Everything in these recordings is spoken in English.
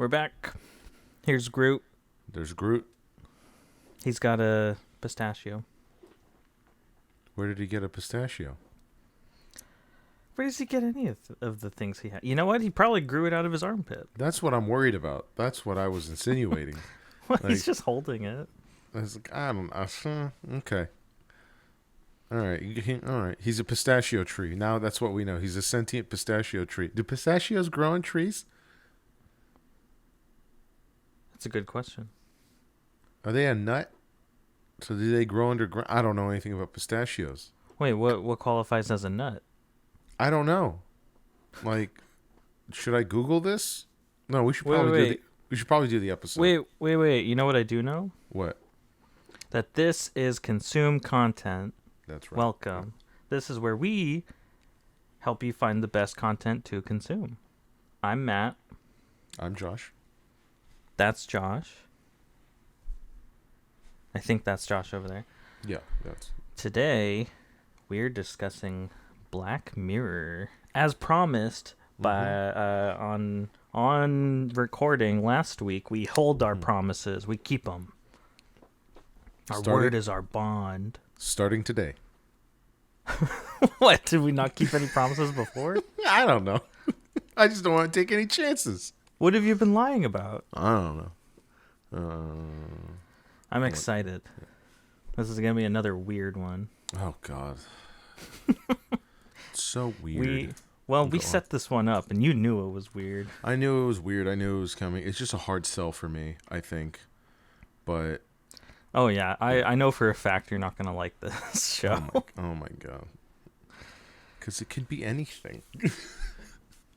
We're back. Here's Groot. There's Groot. He's got a pistachio. Where did he get a pistachio? Where does he get any of the things he had? You know what? He probably grew it out of his armpit. That's what I'm worried about. That's what I was insinuating. Well, he's just holding it. I was like, I don't know. Okay. All right. All right. He's a pistachio tree. Now that's what we know. He's a sentient pistachio tree. Do pistachios grow on trees? That's a good question. Are they a nut? So do they grow underground? I don't know anything about pistachios. Wait, what qualifies as a nut? I don't know. Like, should I Google this? No, we should probably we should probably do the episode. Wait. You know what I do know? What? That this is consume content. That's right. Welcome. This is where we help you find the best content to consume. I'm Matt. I'm Josh. That's Josh. I think that's Josh over there. Yeah, that's. Today, we're discussing Black Mirror, as promised by on recording last week. We hold our promises. We keep them. Our word is our bond. Starting today. What? Did we not keep any promises before? I don't know. I just don't want to take any chances. What have you been lying about? I don't know. I'm excited. This is going to be another weird one. Oh, God. It's so weird. We set this one up, and you knew it was weird. I knew it was weird. I knew it was coming. It's just a hard sell for me, I think. But... Oh, yeah. I know for a fact you're not going to like this show. Oh, my God. Because it could be anything.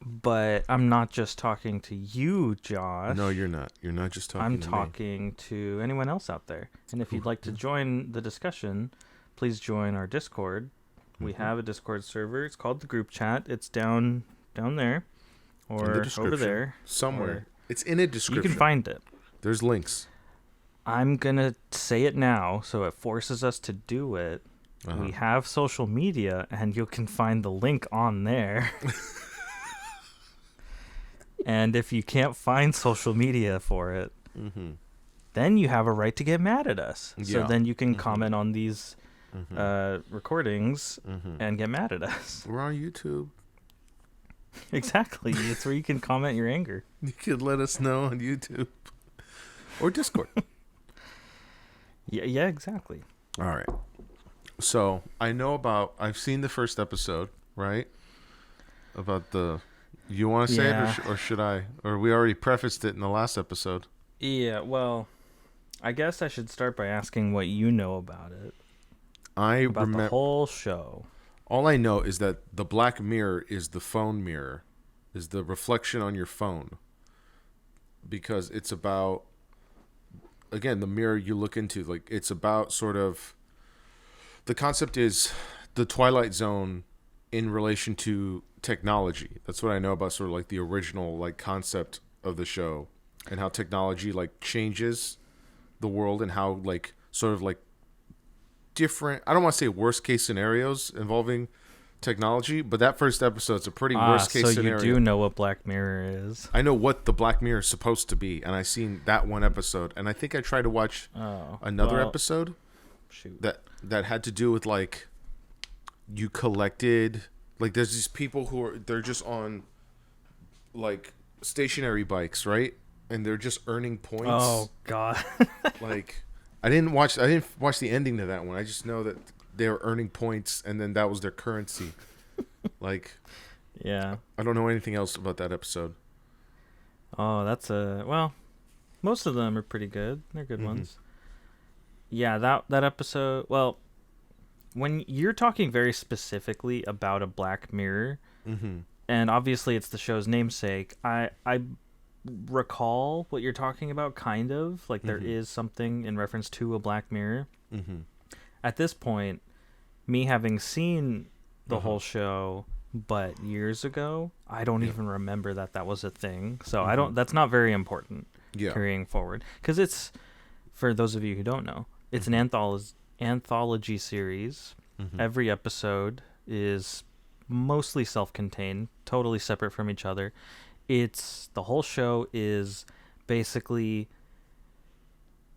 But I'm not just talking to you, Josh. No, you're not. You're not just talking I'm to talking to anyone else out there. And if you'd like to join the discussion, please join our Discord. We have a Discord server. It's called the Group Chat. It's down there or over there. Somewhere. It's in a description. You can find it. There's links. I'm going to say it now, so it forces us to do it. We have social media, and you can find the link on there. And if you can't find social media for it, then you have a right to get mad at us. Yeah. So then you can comment on these recordings and get mad at us. We're on YouTube. Exactly. It's where you can comment your anger. You could let us know on YouTube. Or Discord. Yeah, exactly. All right. So I've seen the first episode, right? About the... You want to say it, or should I? Or we already prefaced it in the last episode. Yeah, well, I guess I should start by asking what you know about it. About the whole show. All I know is that the black mirror is the phone mirror, is the reflection on your phone. Because it's about, again, the mirror you look into. Like, it's about sort of, the concept is the Twilight Zone in relation to technology. That's what I know about sort of like the original like concept of the show, and how technology like changes the world, and how like sort of like different, I don't want to say worst case scenarios involving technology, but that first episode's a pretty worst case scenario. So you do know what Black Mirror is. I know what the Black Mirror is supposed to be, and I seen that one episode, and I think I tried to watch another episode that had to do with like you collected, like there's these people they're just on like stationary bikes, right? And they're just earning points. Oh God. Like I didn't watch the ending to that one. I just know that they were earning points, and then that was their currency. Like, yeah. I don't know anything else about that episode. Oh, well, most of them are pretty good. They're good ones. Yeah, that episode, well, when you're talking very specifically about a Black Mirror, and obviously it's the show's namesake, I recall what you're talking about, kind of. Like, there is something in reference to a Black Mirror. At this point, me having seen the whole show, but years ago, I don't even remember that was a thing. So that's not very important carrying forward. Because it's, for those of you who don't know, it's an anthology series. Every episode is mostly self-contained, totally separate from each other. it's the whole show is basically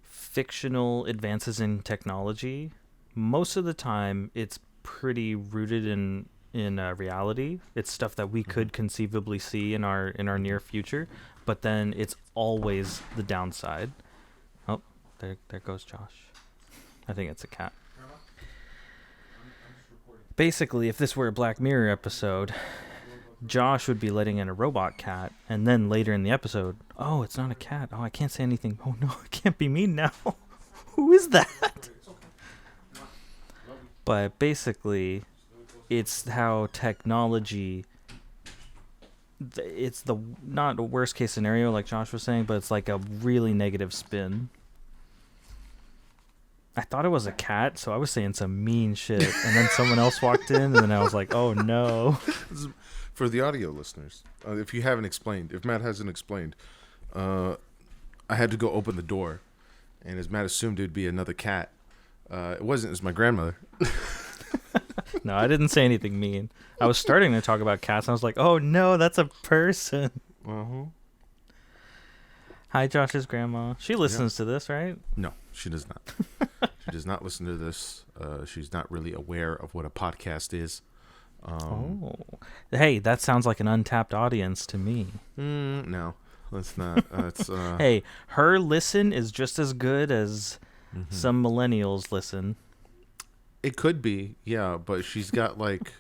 fictional advances in technology. Most of the time, it's pretty rooted in reality. It's stuff that we could conceivably see in our near future, but then it's always the downside. Oh, there goes Josh. I think it's a cat. Basically, if this were a Black Mirror episode, Josh would be letting in a robot cat, and then later in the episode, oh, it's not a cat. Oh, I can't say anything. Oh no, it can't be me now. Who is that? But basically, it's how technology. It's the not a worst case scenario like Josh was saying, but it's like a really negative spin. I thought it was a cat, so I was saying some mean shit, and then someone else walked in, and then I was like, "Oh no!" For the audio listeners, if you haven't explained, if Matt hasn't explained, I had to go open the door, and as Matt assumed, it would be another cat. It wasn't. It was my grandmother. No, I didn't say anything mean. I was starting to talk about cats, and I was like, "Oh no, that's a person." Hi, Josh's grandma. She listens to this, right? No, she does not. She does not listen to this. She's not really aware of what a podcast is. Hey, that sounds like an untapped audience to me. No, let's not. Hey, her listen is just as good as some millennials listen. It could be, yeah, but she's got like,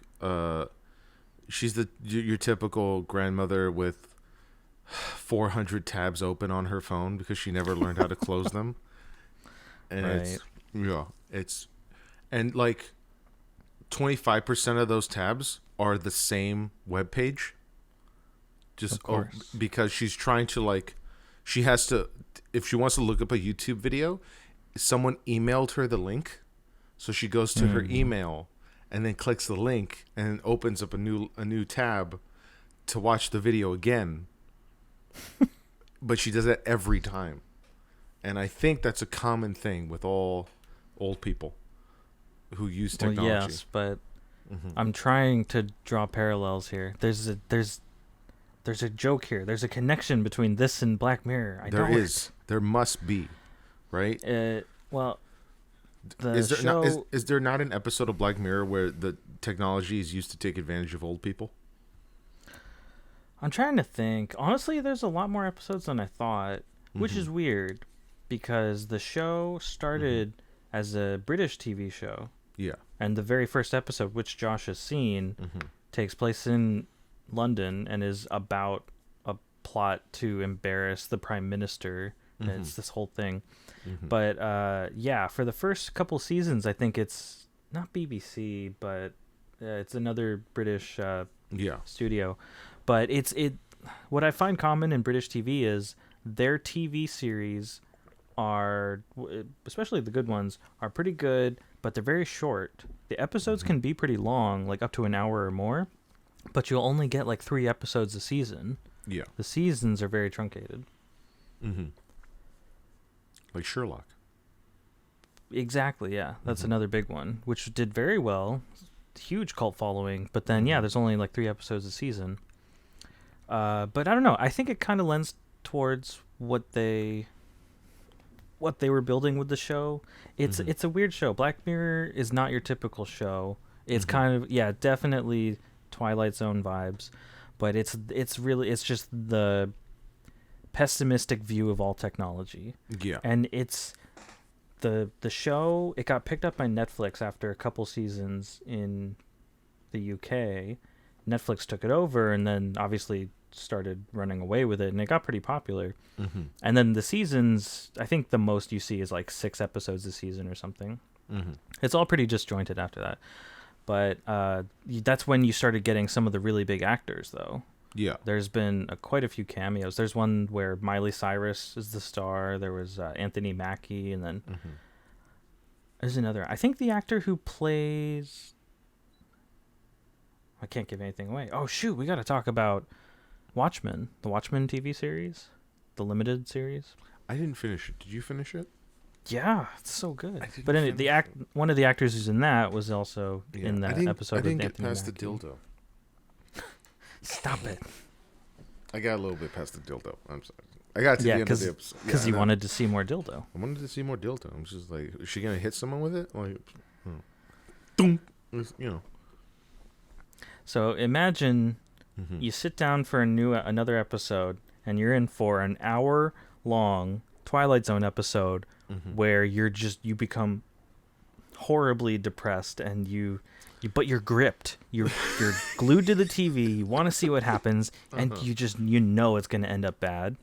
she's your typical grandmother with 400 tabs open on her phone because she never learned how to close them. And right. And like 25% of those tabs are the same web page. Just because she's trying to like, she has to, if she wants to look up a YouTube video, someone emailed her the link. So she goes to her email and then clicks the link and opens up a new tab to watch the video again. But she does that every time. And I think that's a common thing with all old people who use technology. Well, yes, but I'm trying to draw parallels here. There's a joke here. There's a connection between this and Black Mirror. There must be, right? Well, is there not an episode of Black Mirror where the technology is used to take advantage of old people? I'm trying to think. Honestly, there's a lot more episodes than I thought, which is weird because the show started as a British TV show. Yeah. And the very first episode, which Josh has seen, takes place in London and is about a plot to embarrass the Prime Minister. It's this whole thing. But yeah, for the first couple seasons, I think it's not BBC, but it's another British studio. But what I find common in British TV is their TV series are, especially the good ones, are pretty good, but they're very short. The episodes can be pretty long, like up to an hour or more, but you'll only get like 3 episodes a season. Yeah. The seasons are very truncated. Like Sherlock. Exactly, yeah. That's another big one, which did very well. Huge cult following, but then, yeah, there's only like 3 episodes a season. But I don't know. I think it kind of lends towards what they were building with the show. It's a weird show. Black Mirror is not your typical show. It's kind of, definitely Twilight Zone vibes, but it's just the pessimistic view of all technology. Yeah. And it's the show, it got picked up by Netflix after a couple seasons in the UK. Netflix took it over and then obviously started running away with it, and it got pretty popular. And then the seasons, I think the most you see is like 6 episodes a season or something. It's all pretty disjointed after that. But that's when you started getting some of the really big actors, though. Yeah. There's been quite a few cameos. There's one where Miley Cyrus is the star. There was Anthony Mackie, and then there's another. I think the actor who plays... I can't give anything away. Oh, shoot. We got to talk about Watchmen. The Watchmen TV series. The limited series. I didn't finish it. Did you finish it? Yeah, it's so good. But anyway, one of the actors who's in that was also in that episode with Anthony Mackie. I didn't get past the dildo. Stop it. I got a little bit past the dildo. I'm sorry. I got to the end of the episode. Because you wanted to see more dildo. I wanted to see more dildo. I'm just like, is she gonna hit someone with it? Like, you know. So imagine you sit down for another episode, and you're in for an hour-long Twilight Zone episode where you become horribly depressed, and but you're gripped. You're glued to the TV. You want to see what happens, and you know it's going to end up bad.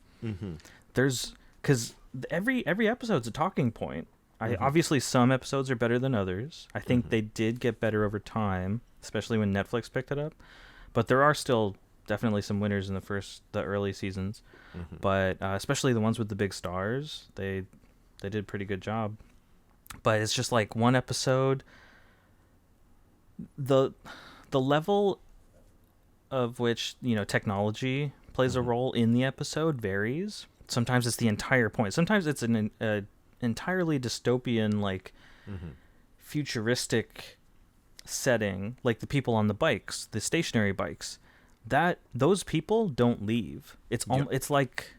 Because every episode's a talking point. Obviously, some episodes are better than others. I think they did get better over time, especially when Netflix picked it up. But there are still definitely some winners in the early seasons. But especially the ones with the big stars, they did a pretty good job. But it's just like one episode. The level of which technology plays a role in the episode varies. Sometimes it's the entire point. Sometimes it's an entirely dystopian, futuristic setting, like the people on the bikes, the stationary bikes. Those people don't leave. It's like,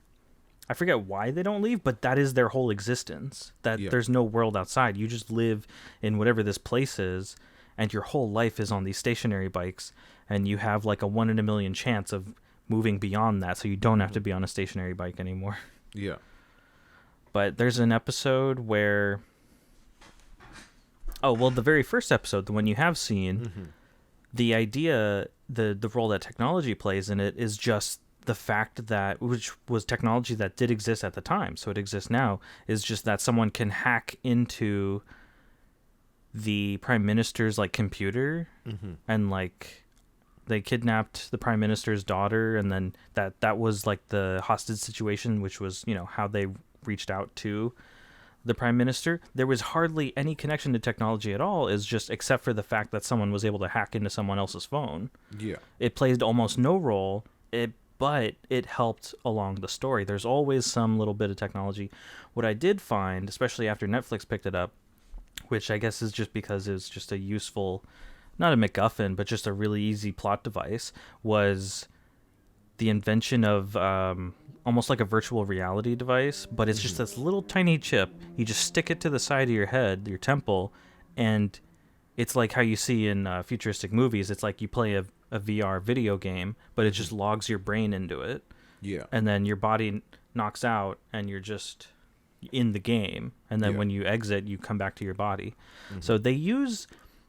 I forget why they don't leave, but that is their whole existence. There's no world outside. You just live in whatever this place is, and your whole life is on these stationary bikes, and you have like a 1 in a million chance of moving beyond that, so you don't have to be on a stationary bike anymore. Yeah. But there's an episode where... Oh, well, the very first episode, the one you have seen, the idea, the role that technology plays in it is just the fact that, which was technology that did exist at the time, so it exists now, is just that someone can hack into the prime minister's computer, and they kidnapped the prime minister's daughter, and then that was like the hostage situation, which was how they reached out to the prime minister. There was hardly any connection to technology at all, except for the fact that someone was able to hack into someone else's phone. Yeah, it played almost no role. But it helped along the story. There's always some little bit of technology. What I did find, especially after Netflix picked it up, which I guess is just because it was just a useful, not a MacGuffin, but just a really easy plot device, was the invention of almost like a virtual reality device, but it's just this little tiny chip. You just stick it to the side of your head, your temple, and it's like how you see in futuristic movies. It's like you play a VR video game, but it just logs your brain into it. Yeah. And then your body knocks out, and you're just in the game, and then when you exit, you come back to your body. So they use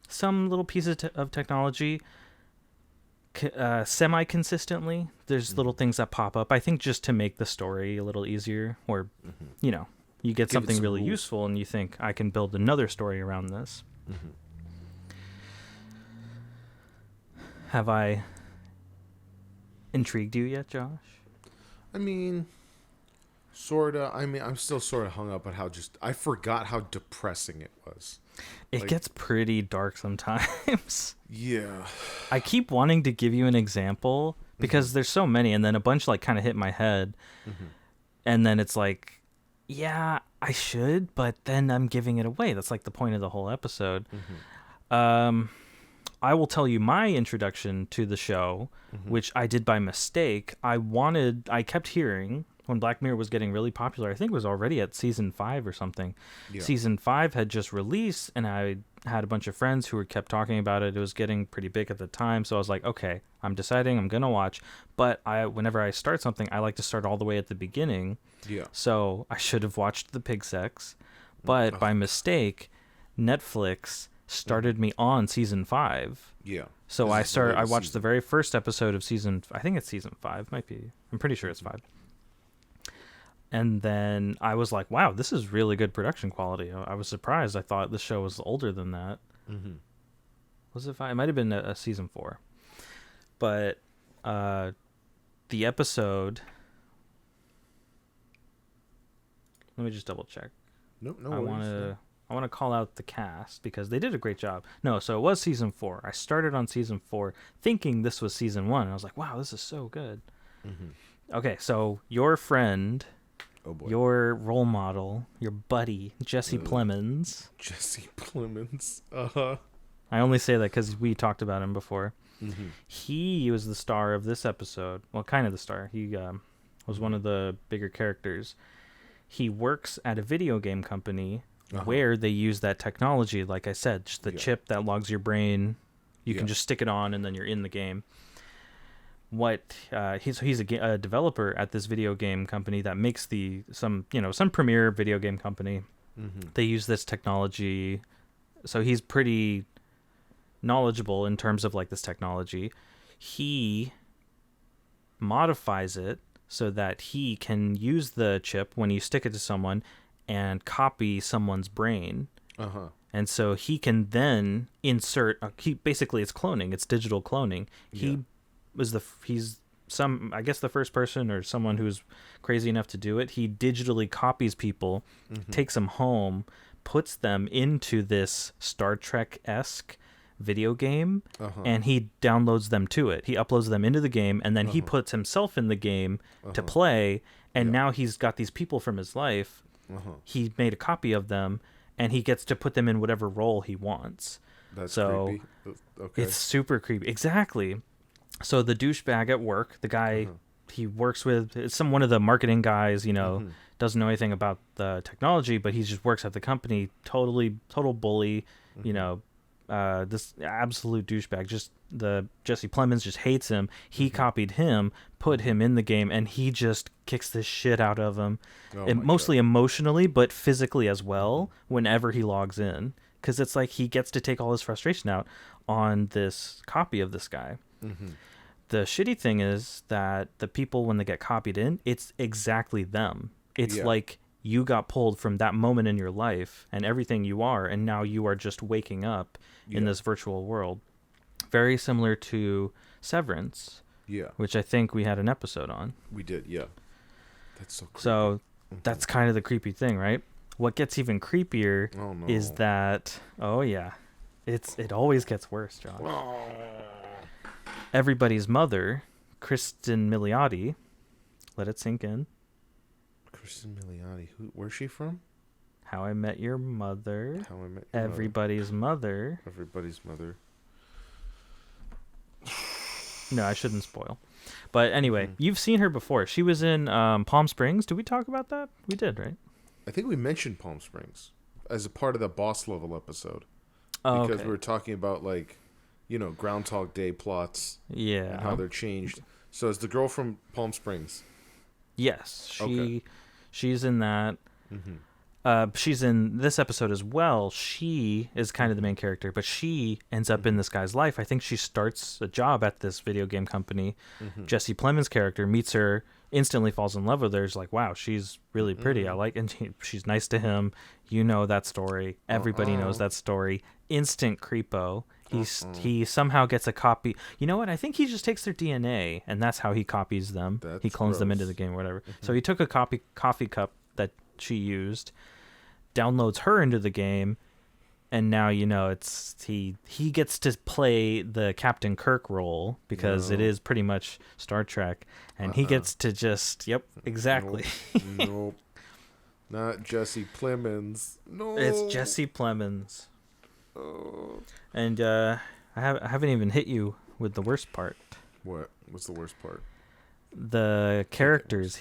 some little pieces of technology semi-consistently. There's little things that pop up, I think, just to make the story a little easier, or you get something really useful and you think, I can build another story around this. Have I intrigued you yet, Josh? I mean, sorta. I mean, I'm still sort of hung up on I forgot how depressing it was. It gets pretty dark sometimes. Yeah. I keep wanting to give you an example because there's so many, and then a bunch kind of hit my head. And then it's like, yeah, I should, but then I'm giving it away. That's like the point of the whole episode. I will tell you my introduction to the show, which I did by mistake. I kept hearing when Black Mirror was getting really popular. I think it was already at season 5 or something. Yeah. Season 5 had just released, and I had a bunch of friends who kept talking about it. It was getting pretty big at the time, so I was like, okay, I'm deciding I'm gonna watch. But whenever I start something, I like to start all the way at the beginning. Yeah. So I should have watched the pig sex, but by mistake, Netflix started me on season 5. Yeah. So I watched the very first episode of I think it's season 5, might be. I'm pretty sure it's 5. And then I was like, wow, this is really good production quality. I was surprised. I thought the show was older than that. Was it 5? It might have been a season 4. But the episode... Let me just double check. No worries. I want to call out the cast because they did a great job. No, so it was season 4. I started on season 4 thinking this was season 1. And I was like, wow, this is so good. Okay, so your friend, your role model, your buddy, Jesse Plemons. Jesse Plemons. Uh-huh. I only say that because we talked about him before. Mm-hmm. He was the star of this episode. Well, kind of the star. He was one of the bigger characters. He works at a video game company where they use that technology. Like I said, just the chip that logs your brain. You can just stick it on, and then you're in the game. He's a developer at this video game company that makes some premier video game company. Mm-hmm. They use this technology, so he's pretty knowledgeable in terms of like this technology. He modifies it so that he can use the chip when you stick it to someone and copy someone's brain. And so he can then insert. Basically, it's cloning. It's digital cloning. He's I guess the first person or someone who's crazy enough to do it. He digitally copies people, takes them home, puts them into this Star Trek-esque video game, and he downloads them to it. He uploads them into the game, and then he puts himself in the game to play. And now he's got these people from his life. He made a copy of them, and he gets to put them in whatever role he wants. That's so creepy. Okay. It's super creepy. Exactly. So the douchebag at work, the guy he works with, it's one of the marketing guys, doesn't know anything about the technology, but he just works at the company. Total bully, this absolute douchebag. Just Jesse Plemons just hates him. He copied him, put him in the game, and he just kicks the shit out of him, and mostly emotionally, but physically as well. Whenever he logs in, because it's like he gets to take all his frustration out on this copy of this guy. The shitty thing is that the people, when they get copied in, it's exactly them. It's like you got pulled from that moment in your life and everything you are, and now you are just waking up in this virtual world. Very similar to Severance, which I think we had an episode on. We did, yeah. That's so creepy. So that's kind of the creepy thing, right? What gets even creepier is that, it always gets worse, Josh. Everybody's mother, Kristen Milioti, let it sink in. Kristen Milioti, where's she from? How I Met Your Mother. How I Met Your Everybody's Mother. Everybody's Mother. No, I shouldn't spoil. But anyway, you've seen her before. She was in Palm Springs. Did we talk about that? We did, right? I think we mentioned Palm Springs as a part of the boss level episode. Oh, because we were talking about Groundhog Day plots. Yeah. And how they're changed. So is the girl from Palm Springs? Yes. She's in that. She's in this episode as well. She is kind of the main character, but she ends up in this guy's life. I think she starts a job at this video game company. Jesse Plemons' character meets her, instantly falls in love with her. Is like, wow, she's really pretty. I like, and she's nice to him. You know that story. Everybody knows that story. Instant creepo. He somehow gets a copy. You know what? I think he just takes their DNA, and that's how he copies them. He clones them into the game or whatever. So he took a coffee cup that she used, downloads her into the game, and now it's he gets to play the Captain Kirk role because it is pretty much Star Trek, and he gets to just exactly. Nope. Not Jesse Plemons. No, it's Jesse Plemons. And I haven't even hit you with the worst part. What? What's the worst part? The characters.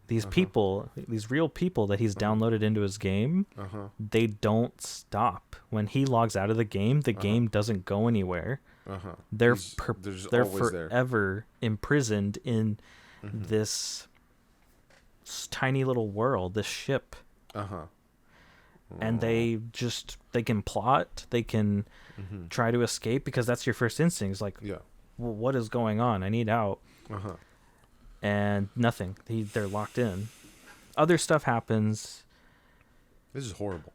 These people, these real people that he's downloaded into his game, they don't stop. When he logs out of the game doesn't go anywhere. They're forever imprisoned in this tiny little world, this ship. And they can plot, they can try to escape, because that's your first instinct. It's like, well, what is going on? I need out. And nothing. They're locked in. Other stuff happens. This is horrible.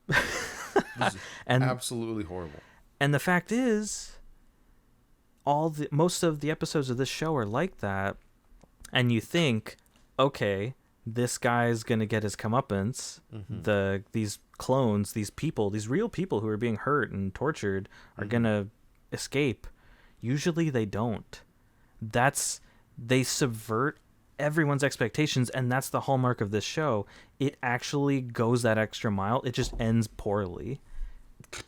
This is absolutely horrible. And the fact is, most of the episodes of this show are like that. And you think, okay, this guy's gonna get his comeuppance. These clones, these people, these real people who are being hurt and tortured are gonna escape. Usually they don't. They subvert everyone's expectations, and that's the hallmark of this show. It actually goes that extra mile. It just ends poorly.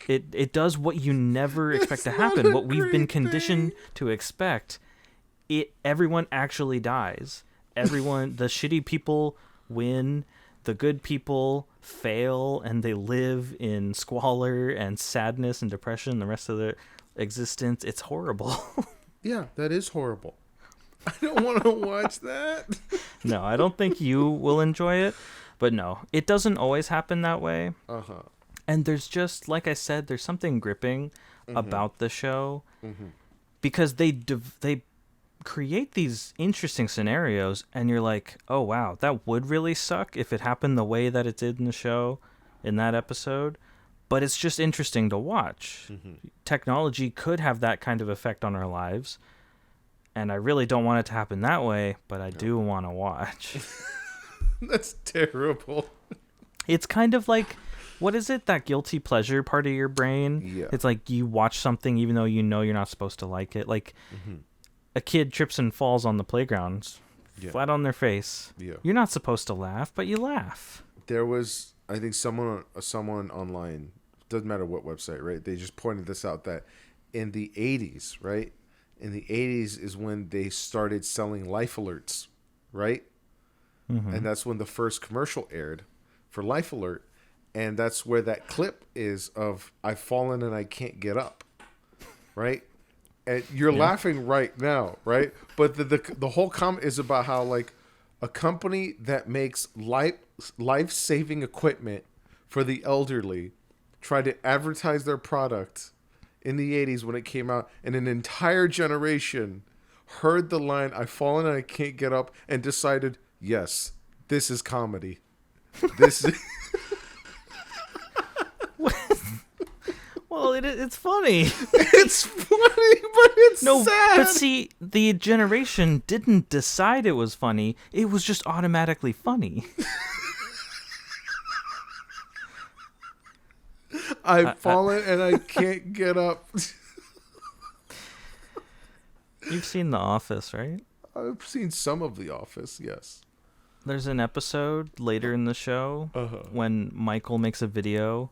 It does what you never expect to happen, what we've been conditioned to expect. Everyone actually dies. Everyone, the shitty people win, the good people fail, and they live in squalor and sadness and depression the rest of their existence. It's horrible. Yeah, that is horrible. I don't want to watch that. No, I don't think you will enjoy it, but no, it doesn't always happen that way. Uh-huh. And there's just, like I said, there's something gripping about the show because they create these interesting scenarios, and you're like, oh wow, that would really suck if it happened the way that it did in the show, in that episode. But it's just interesting to watch. Technology could have that kind of effect on our lives, and I really don't want it to happen that way, but I do want to watch. That's terrible. It's kind of like, what is it, that guilty pleasure part of your brain? Yeah. It's like you watch something even though you know you're not supposed to like it. Like a kid trips and falls on the playground, flat on their face. Yeah. You're not supposed to laugh, but you laugh. There was, I think, someone online, doesn't matter what website, right? They just pointed this out, that in the 80s, right? In the 80s is when they started selling life alerts, right? And that's when the first commercial aired for Life Alert. And that's where that clip is of I've fallen and I can't get up, right? And you're laughing right now, right? But the whole comment is about how, like, a company that makes life-saving equipment for the elderly tried to advertise their product in the 80s when it came out, and an entire generation heard the line I've fallen and I can't get up and decided, yes, this is comedy. This is... Well, it's funny. It's funny, but it's sad. But see, the generation didn't decide it was funny. It was just automatically funny. I've fallen and I can't get up. You've seen The Office, right? I've seen some of The Office, yes. There's an episode later in the show when Michael makes a video.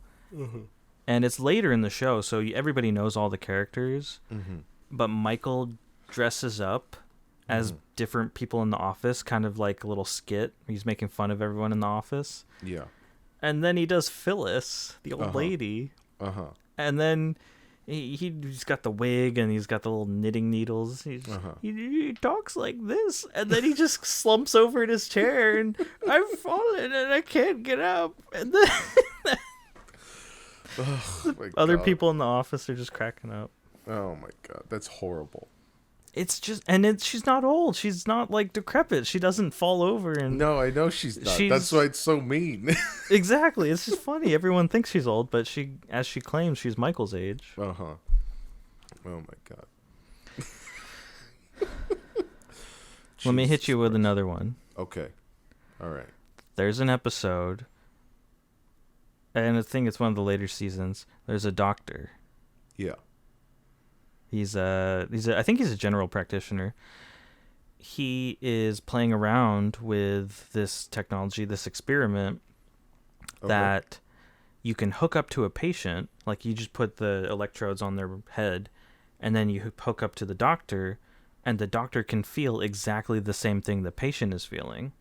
And it's later in the show, so everybody knows all the characters. But Michael dresses up as different people in the office, kind of like a little skit. He's making fun of everyone in the office. Yeah. And then he does Phyllis, the old lady. And then he's got the wig and he's got the little knitting needles. He talks like this. And then he just slumps over in his chair and I've fallen and I can't get up. And then... Other people in the office are just cracking up. Oh my god, that's horrible. It's just, and she's not old. She's not like decrepit. She doesn't fall over and. No, I know she's not. That's why it's so mean. Exactly, it's just funny. Everyone thinks she's old, but as she claims, she's Michael's age. Oh my god. Let me hit you with another one. Okay. All right. There's an episode. And I think it's one of the later seasons. There's a doctor. Yeah. I think he's a general practitioner. He is playing around with this technology, this experiment that you can hook up to a patient. Like you just put the electrodes on their head, and then you hook up to the doctor, and the doctor can feel exactly the same thing the patient is feeling.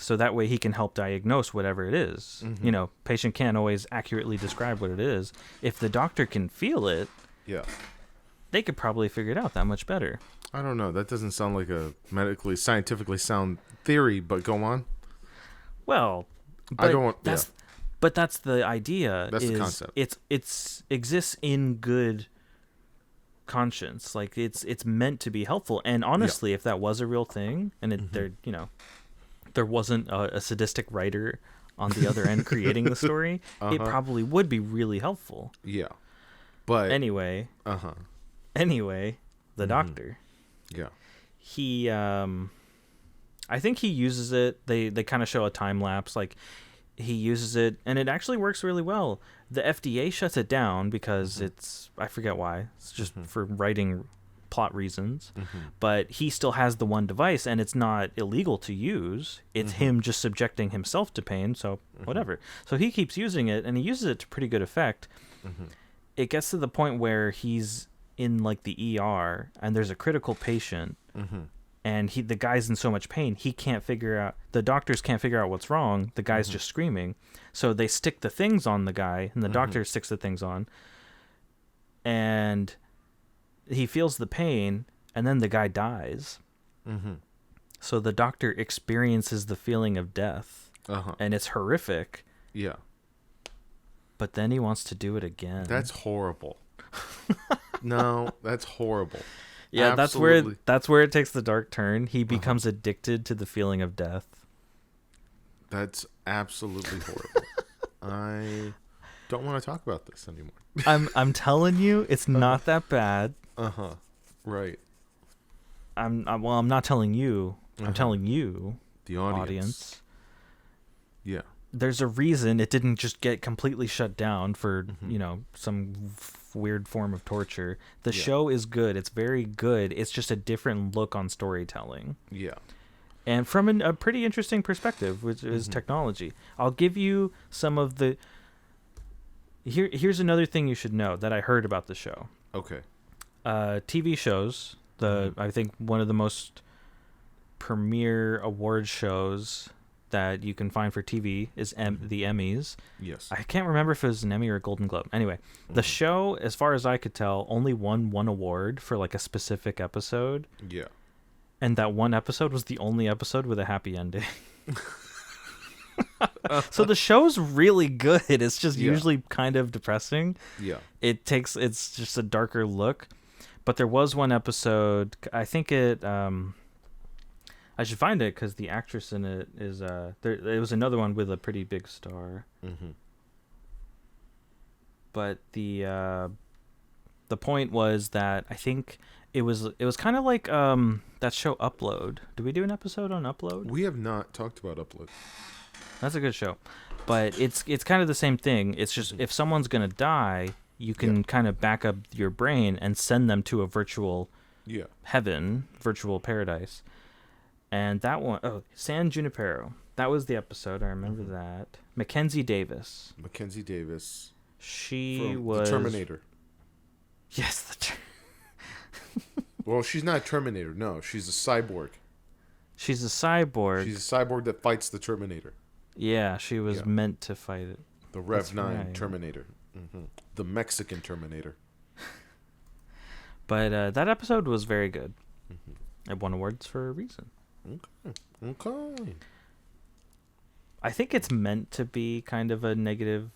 So that way he can help diagnose whatever it is. You know, patient can't always accurately describe what it is. If the doctor can feel it, they could probably figure it out that much better. I don't know. That doesn't sound like a medically, scientifically sound theory, but go on. Well, but that's the idea. That's the concept. It's exists in good conscience. Like it's meant to be helpful. And honestly, if that was a real thing, and there wasn't a sadistic writer on the other end creating the story, it probably would be really helpful. Yeah. But anyway, the doctor. Yeah. He I think he uses it. They kind of show a time lapse, like he uses it and it actually works really well. The FDA shuts it down because I forget why. It's just for writing plot reasons, but he still has the one device and it's not illegal to use. It's him just subjecting himself to pain, so whatever. So he keeps using it and he uses it to pretty good effect. It gets to the point where he's in like the ER and there's a critical patient, and the guy's in so much pain he can't figure out. The doctors can't figure out what's wrong. The guy's just screaming, so they stick the things on the guy, and the doctor sticks the things on, and he feels the pain, and then the guy dies. So the doctor experiences the feeling of death, and it's horrific. Yeah. But then he wants to do it again. That's horrible. No, that's horrible. Yeah, Absolutely. that's where it takes the dark turn. He becomes addicted to the feeling of death. That's absolutely horrible. I don't want to talk about this anymore. I'm telling you, it's not that bad. Right. I'm not telling you. I'm telling you, the audience. Yeah. There's a reason it didn't just get completely shut down for, some weird form of torture. The show is good. It's very good. It's just a different look on storytelling. Yeah. And from a pretty interesting perspective, which is technology. I'll give you some of the... Here's another thing you should know that I heard about the show. Okay. TV shows, I think one of the most premier award shows that you can find for TV is the Emmys. Yes. I can't remember if it was an Emmy or a Golden Globe. Anyway, the show, as far as I could tell, only won one award for like a specific episode. Yeah. And that one episode was the only episode with a happy ending. So the show's really good. It's just usually kind of depressing. Yeah. It's just a darker look. But there was one episode, I think I should find it because the actress in it is it was another one with a pretty big star. But the point was that I think it was kind of like that show Upload. Did we do an episode on Upload? We have not talked about Upload. That's a good show, but it's kind of the same thing. It's just if someone's gonna die, you can kind of back up your brain and send them to a virtual heaven, virtual paradise. And that one, San Junipero. That was the episode. I remember that. Mackenzie Davis. She was the Terminator. Yes, Well, she's not Terminator. No, she's a cyborg. She's a cyborg. She's a cyborg that fights the Terminator. Yeah, she was meant to fight it. The Rev 9 Terminator. The Mexican Terminator. But that episode was very good. It won awards for a reason. Okay. I think it's meant to be kind of a negative,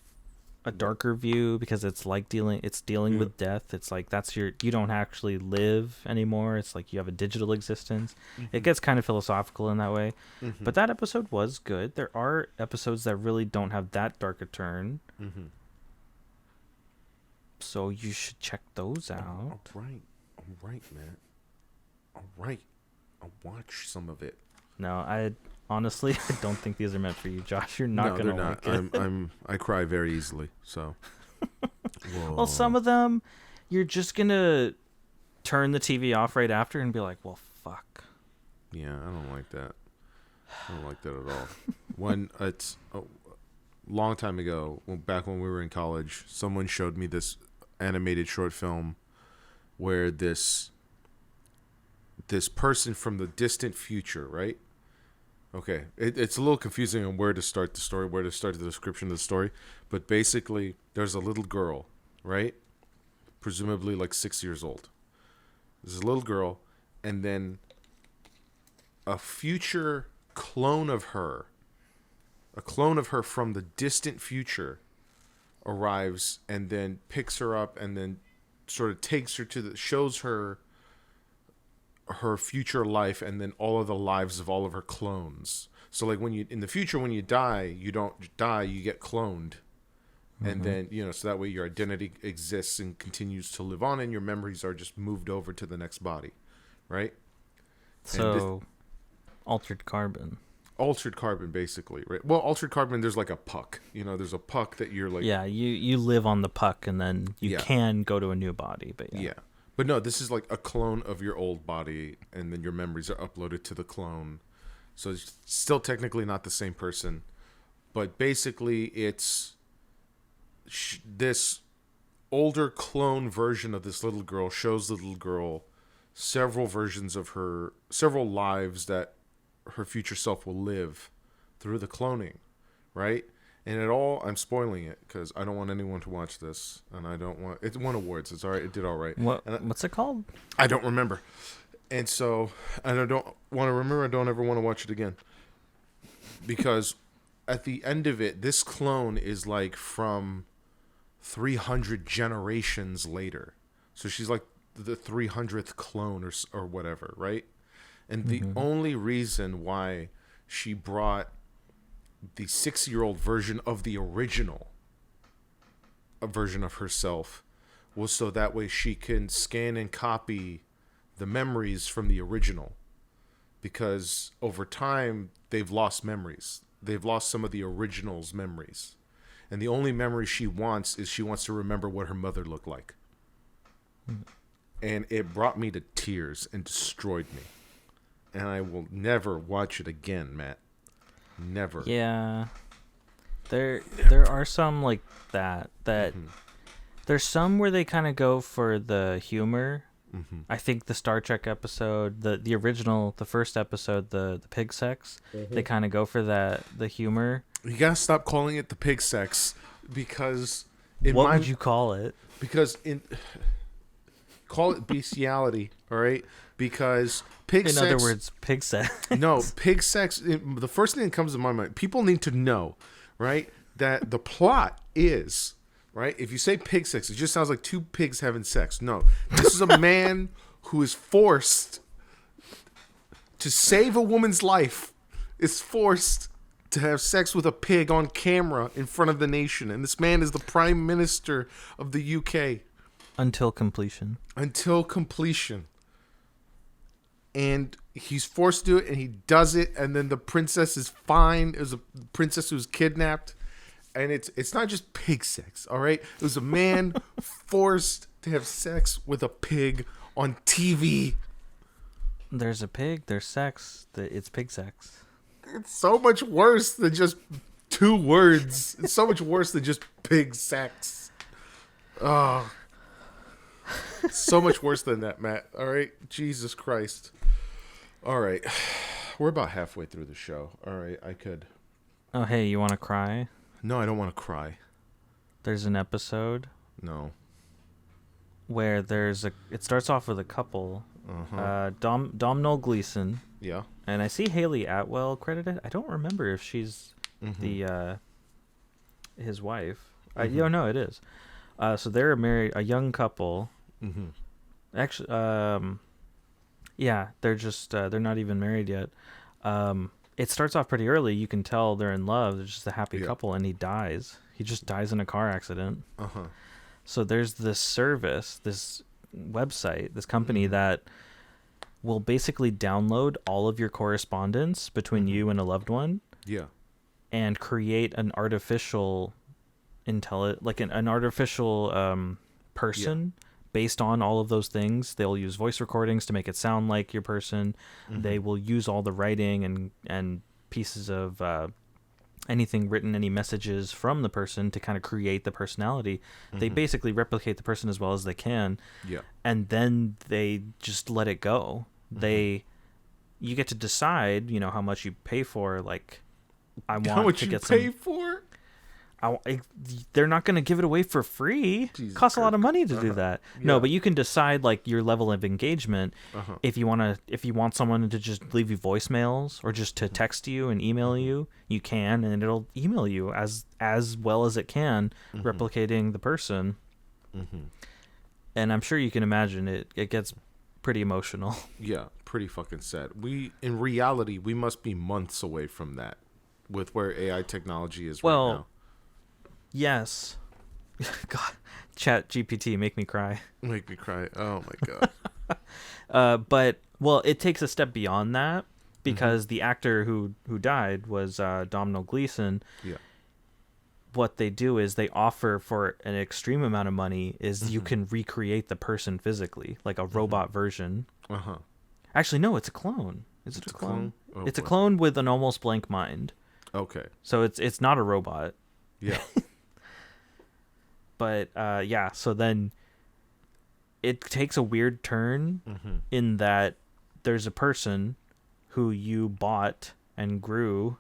a darker view because it's like dealing with death. It's like you don't actually live anymore. It's like you have a digital existence. It gets kind of philosophical in that way. But that episode was good. There are episodes that really don't have that dark a turn. So you should check those out. All right, man. All right. I'll watch some of it. No, I don't think these are meant for you, Josh. You're not gonna like it. I cry very easily, so. Well, some of them, you're just gonna turn the TV off right after and be like, "Well, fuck." Yeah, I don't like that. I don't like that at all. When it's a long time ago, back when we were in college, someone showed me this animated short film where this person from the distant future, right? Okay, it's a little confusing on where to start the story, where to start the description of the story, but basically, there's a little girl, right? Presumably like 6 years old. There's a little girl, and then a future clone of her from the distant future arrives and then picks her up and then sort of takes her shows her future life and then all of the lives of all of her clones. So like in the future when you die, you don't die, you get cloned. And then, so that way your identity exists and continues to live on and your memories are just moved over to the next body, right? So altered carbon. Altered carbon, basically, right? Well, altered carbon, there's like a puck. There's a puck that you're like... Yeah, you live on the puck and then you can go to a new body, but yeah. But no, this is like a clone of your old body, and then your memories are uploaded to the clone. So it's still technically not the same person. But basically, it's this older clone version of this little girl shows the little girl several versions of her, several lives that her future self will live through the cloning, right? And it all, I'm spoiling it because I don't want anyone to watch this, and I don't want, it won awards. It's all right. It did all right. What's it called? I don't remember. And so, and I don't want to remember. I don't ever want to watch it again. Because at the end of it, this clone is like from 300 generations later. So she's like the 300th clone or whatever, right? And the only reason why she brought the 6-year-old version of the original version of herself was so that way she can scan and copy the memories from the original, because over time they've lost memories. They've lost some of the original's memories, and the only memory she wants is she wants to remember what her mother looked like. And it brought me to tears and destroyed me, and I will never watch it again, Matt. Never. Yeah, there are some like that there's some where they kind of go for the humor. I think the Star Trek episode, the original, the first episode, the pig sex, they kind of go for the humor. You gotta stop calling it the pig sex, because what would you call it? Because call it bestiality, all right? Because pig sex. In other words, pig sex. No, pig sex. The first thing that comes to my mind, people need to know, right, that the plot is, right, if you say pig sex, it just sounds like two pigs having sex. No, this is a man who is forced to save a woman's life, is forced to have sex with a pig on camera in front of the nation. And this man is the Prime Minister of the UK. Until completion. Until completion. And he's forced to do it, and he does it, and then the princess is fine. It was a princess who was kidnapped. And it's not just pig sex, all right? It was a man forced to have sex with a pig on TV. There's a pig, there's sex, it's pig sex. It's so much worse than just 2 words. It's so much worse than just pig sex. Oh. So much worse than that, Matt. All right? Jesus Christ. All right. We're about halfway through the show. All right, I could. Oh, hey, you want to cry? No, I don't want to cry. There's an episode. No. Where it starts off with a couple. Domhnall Gleeson. Yeah. And I see Haley Atwell credited. I don't remember if she's his wife. No, it is. So they're married, a young couple. Actually, yeah, they're just they're not even married yet. It starts off pretty early. You can tell they're in love. They're just a happy couple, and he dies. He just dies in a car accident. So there's this service, this website, this company that will basically download all of your correspondence between you and a loved one. Yeah. And create an artificial an artificial person based on all of those things. They'll use voice recordings to make it sound like your person. They will use all the writing and pieces of anything written, any messages from the person to kind of create the personality. They basically replicate the person as well as they can. Yeah. And then they just let it go. You get to decide, how much you pay for. Like, I want how much to you get pay for? They're not going to give it away for free. It costs a lot of money to do that. Yeah. No, but you can decide like your level of engagement. If you want someone to just leave you voicemails or just to text you and email you, you can, and it'll email you as well as it can, replicating the person. And I'm sure you can imagine it gets pretty emotional. Yeah, pretty fucking sad. In reality, we must be months away from that with where AI technology is right now. Yes. God, Chat GPT, make me cry. Make me cry. Oh my god. But it takes a step beyond that, because the actor who died was Domhnall Gleeson. Yeah. What they do is they offer, for an extreme amount of money, is you can recreate the person physically, like a robot version. Actually, no, it's a clone. Is it a clone? Oh, it's a clone with an almost blank mind. Okay. So it's not a robot. Yeah. But yeah, so then it takes a weird turn in that there's a person who you bought and grew,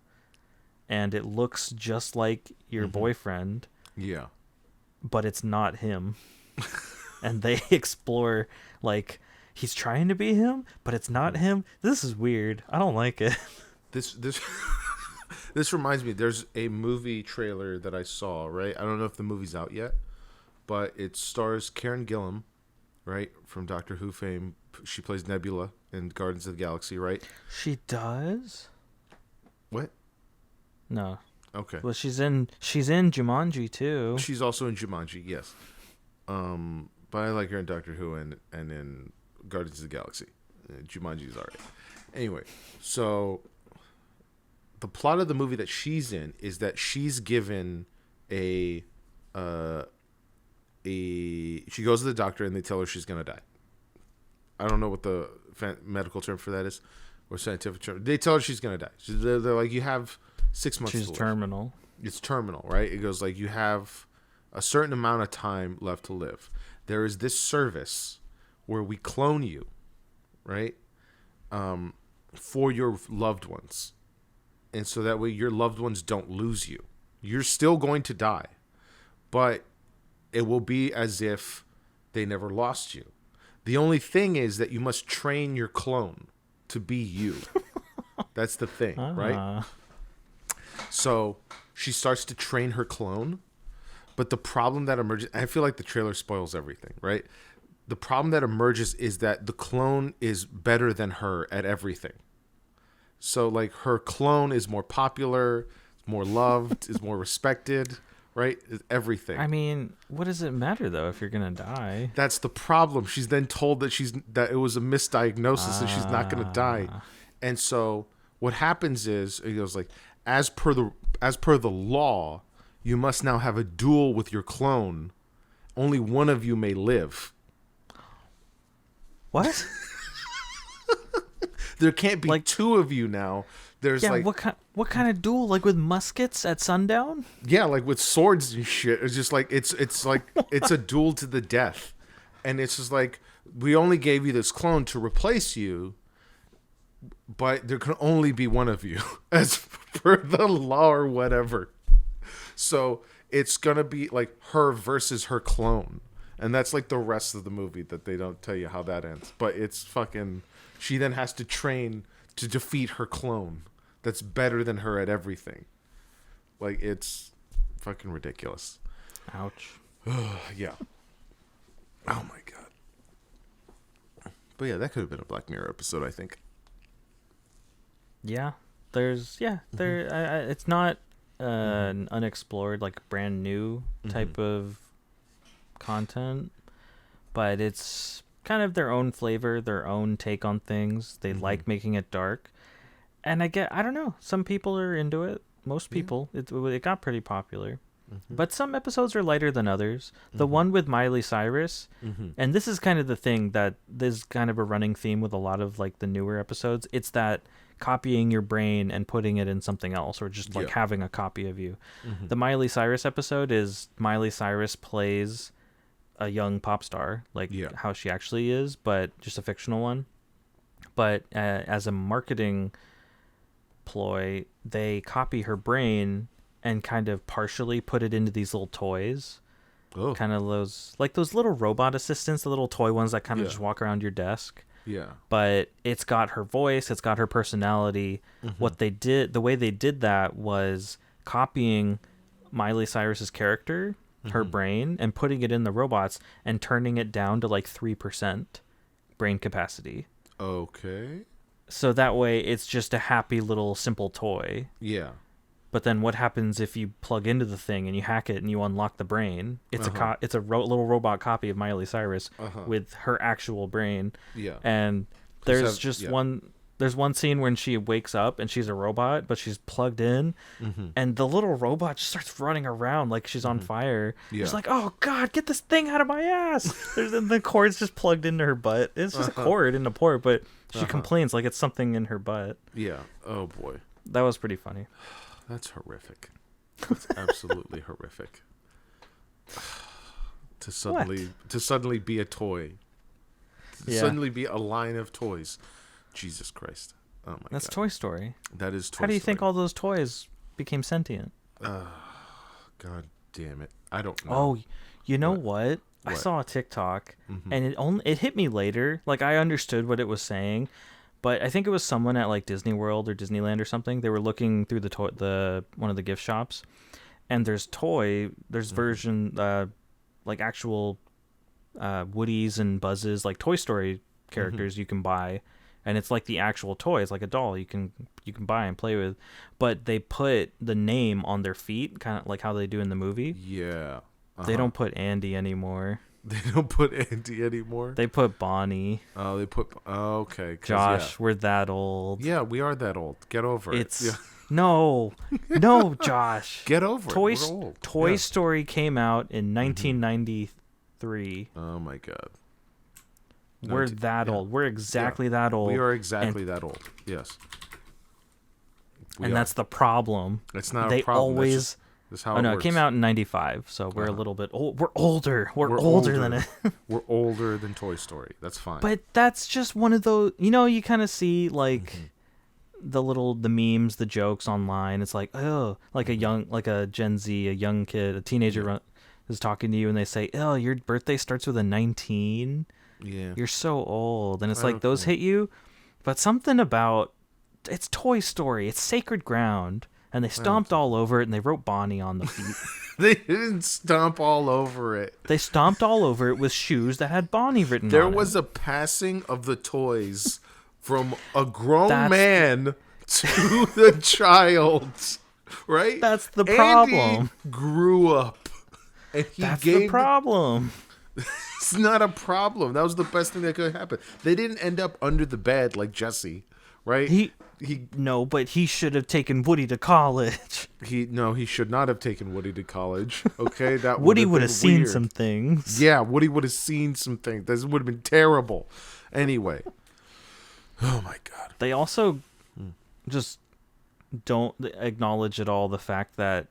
and it looks just like your boyfriend. Yeah. But it's not him. And they explore, like, he's trying to be him, but it's not him. This is weird. I don't like it. This this reminds me, there's a movie trailer that I saw, right? I don't know if the movie's out yet, but it stars Karen Gillan, right? From Doctor Who fame. She plays Nebula in Guardians of the Galaxy, right? She does? What? No. Okay. Well, she's in Jumanji too. She's also in Jumanji, yes. But I like her in Doctor Who and in Guardians of the Galaxy. Jumanji's alright. Anyway, so the plot of the movie that she's in is that she's given she goes to the doctor and they tell her she's gonna die. I don't know what the medical term for that is, or scientific term. They tell her she's gonna die. They're like, you have 6 months. She's terminal. It's terminal, right? It goes like, you have a certain amount of time left to live. There is this service where we clone you, right? For your loved ones. And so that way your loved ones don't lose you. You're still going to die, but it will be as if they never lost you. The only thing is that you must train your clone to be you. That's the thing, right? So she starts to train her clone, but the problem that emerges, I feel like the trailer spoils everything, right? The problem that emerges is that the clone is better than her at everything. So like her clone is more popular, more loved, is more respected, right? Everything. I mean, what does it matter though if you're gonna die? That's the problem. She's then told that it was a misdiagnosis and she's not gonna die. And so what happens is, it goes like, as per the law, you must now have a duel with your clone. Only one of you may live. What? There can't be like, two of you now. There's like, what kind of duel? Like with muskets at sundown? Yeah, like with swords and shit. It's just like it's like it's a duel to the death. And it's just like, we only gave you this clone to replace you, but there can only be one of you as per the law or whatever. So it's gonna be like her versus her clone. And that's like the rest of the movie that they don't tell you how that ends. But it's fucking, she then has to train to defeat her clone that's better than her at everything. Like, it's fucking ridiculous. Ouch. Yeah. Oh my god. But yeah, that could have been a Black Mirror episode, I think. Yeah. It's not an unexplored, like brand new type of content, but it's kind of their own flavor, their own take on things. They like making it dark, and I don't know, some people are into it. Most people, it got pretty popular, but some episodes are lighter than others. The one with Miley Cyrus, and this is kind of the thing that there's kind of a running theme with a lot of like the newer episodes. It's that copying your brain and putting it in something else, or just like having a copy of you. The Miley Cyrus episode is Miley Cyrus plays a young pop star, like how she actually is, but just a fictional one. But as a marketing ploy, they copy her brain and kind of partially put it into these little toys. Oh. Kind of those little robot assistants, the little toy ones that kind of just walk around your desk. Yeah. But it's got her voice, it's got her personality. The way they did that was copying Miley Cyrus's character, her brain, and putting it in the robots and turning it down to like 3% brain capacity. Okay. So that way it's just a happy little simple toy. Yeah. But then what happens if you plug into the thing and you hack it and you unlock the brain? It's little robot copy of Miley Cyrus with her actual brain. Yeah. And there's one scene when she wakes up and she's a robot, but she's plugged in, and the little robot just starts running around like she's on fire. Yeah. She's like, "Oh God, get this thing out of my ass!" The cord's just plugged into her butt. It's just a cord in the port, but she complains like it's something in her butt. Yeah. Oh boy. That was pretty funny. That's horrific. That's absolutely horrific. to suddenly be a toy. To Yeah. suddenly be a line of toys. Jesus Christ. Oh my That's God. Toy Story. That is Toy How do you Story. think all those toys became sentient? God damn it. I don't know. Oh, you know what? I What? saw a TikTok, and it hit me later. Like, I understood what it was saying, but I think it was someone at like Disney World or Disneyland or something. They were looking through the one of the gift shops, and there's version like actual Woodies and Buzzes, like Toy Story characters you can buy, and it's like the actual toy. It's like a doll you can buy and play with, but they put the name on their feet, kind of like how they do in the movie. Yeah. They don't put Andy anymore. They don't put Andy anymore. They put Bonnie. Oh, they put. Oh, okay. Josh, we're that old. Yeah, we are that old. Get over It's it. Yeah. no, Josh. Get over it. We're old. Toy Story came out in 1993. Oh my God. We're that old. We're exactly that old. We are exactly that old. Yes. That's the problem. It's not they a problem. always. That's how Oh no, works. it came out in 95, so we're a little bit old. We're older. We're older than it. We're older than Toy Story. That's fine. But that's just one of those. You kind of see like the memes, the jokes online. It's like, oh, like a Gen Z, a young kid, a teenager is talking to you, and they say, oh, your birthday starts with a 19. Yeah. You're so old, and it's like those hit you, but something about it's Toy Story. It's sacred ground. And they stomped all over it, and they wrote Bonnie on the feet. They didn't stomp all over it. They stomped all over it with shoes that had Bonnie written on it. There was a passing of the toys from a grown man to the child, right? That's the problem. Andy grew up. And That's the problem. It's not a problem. That was the best thing that could happen. They didn't end up under the bed like Jesse, right? No, but he should have taken Woody to college. He should not have taken Woody to college. Okay, that Woody would have seen weird. some things. Yeah, Woody would have seen some things. This would have been terrible. Anyway, oh my God. They also just don't acknowledge at all the fact that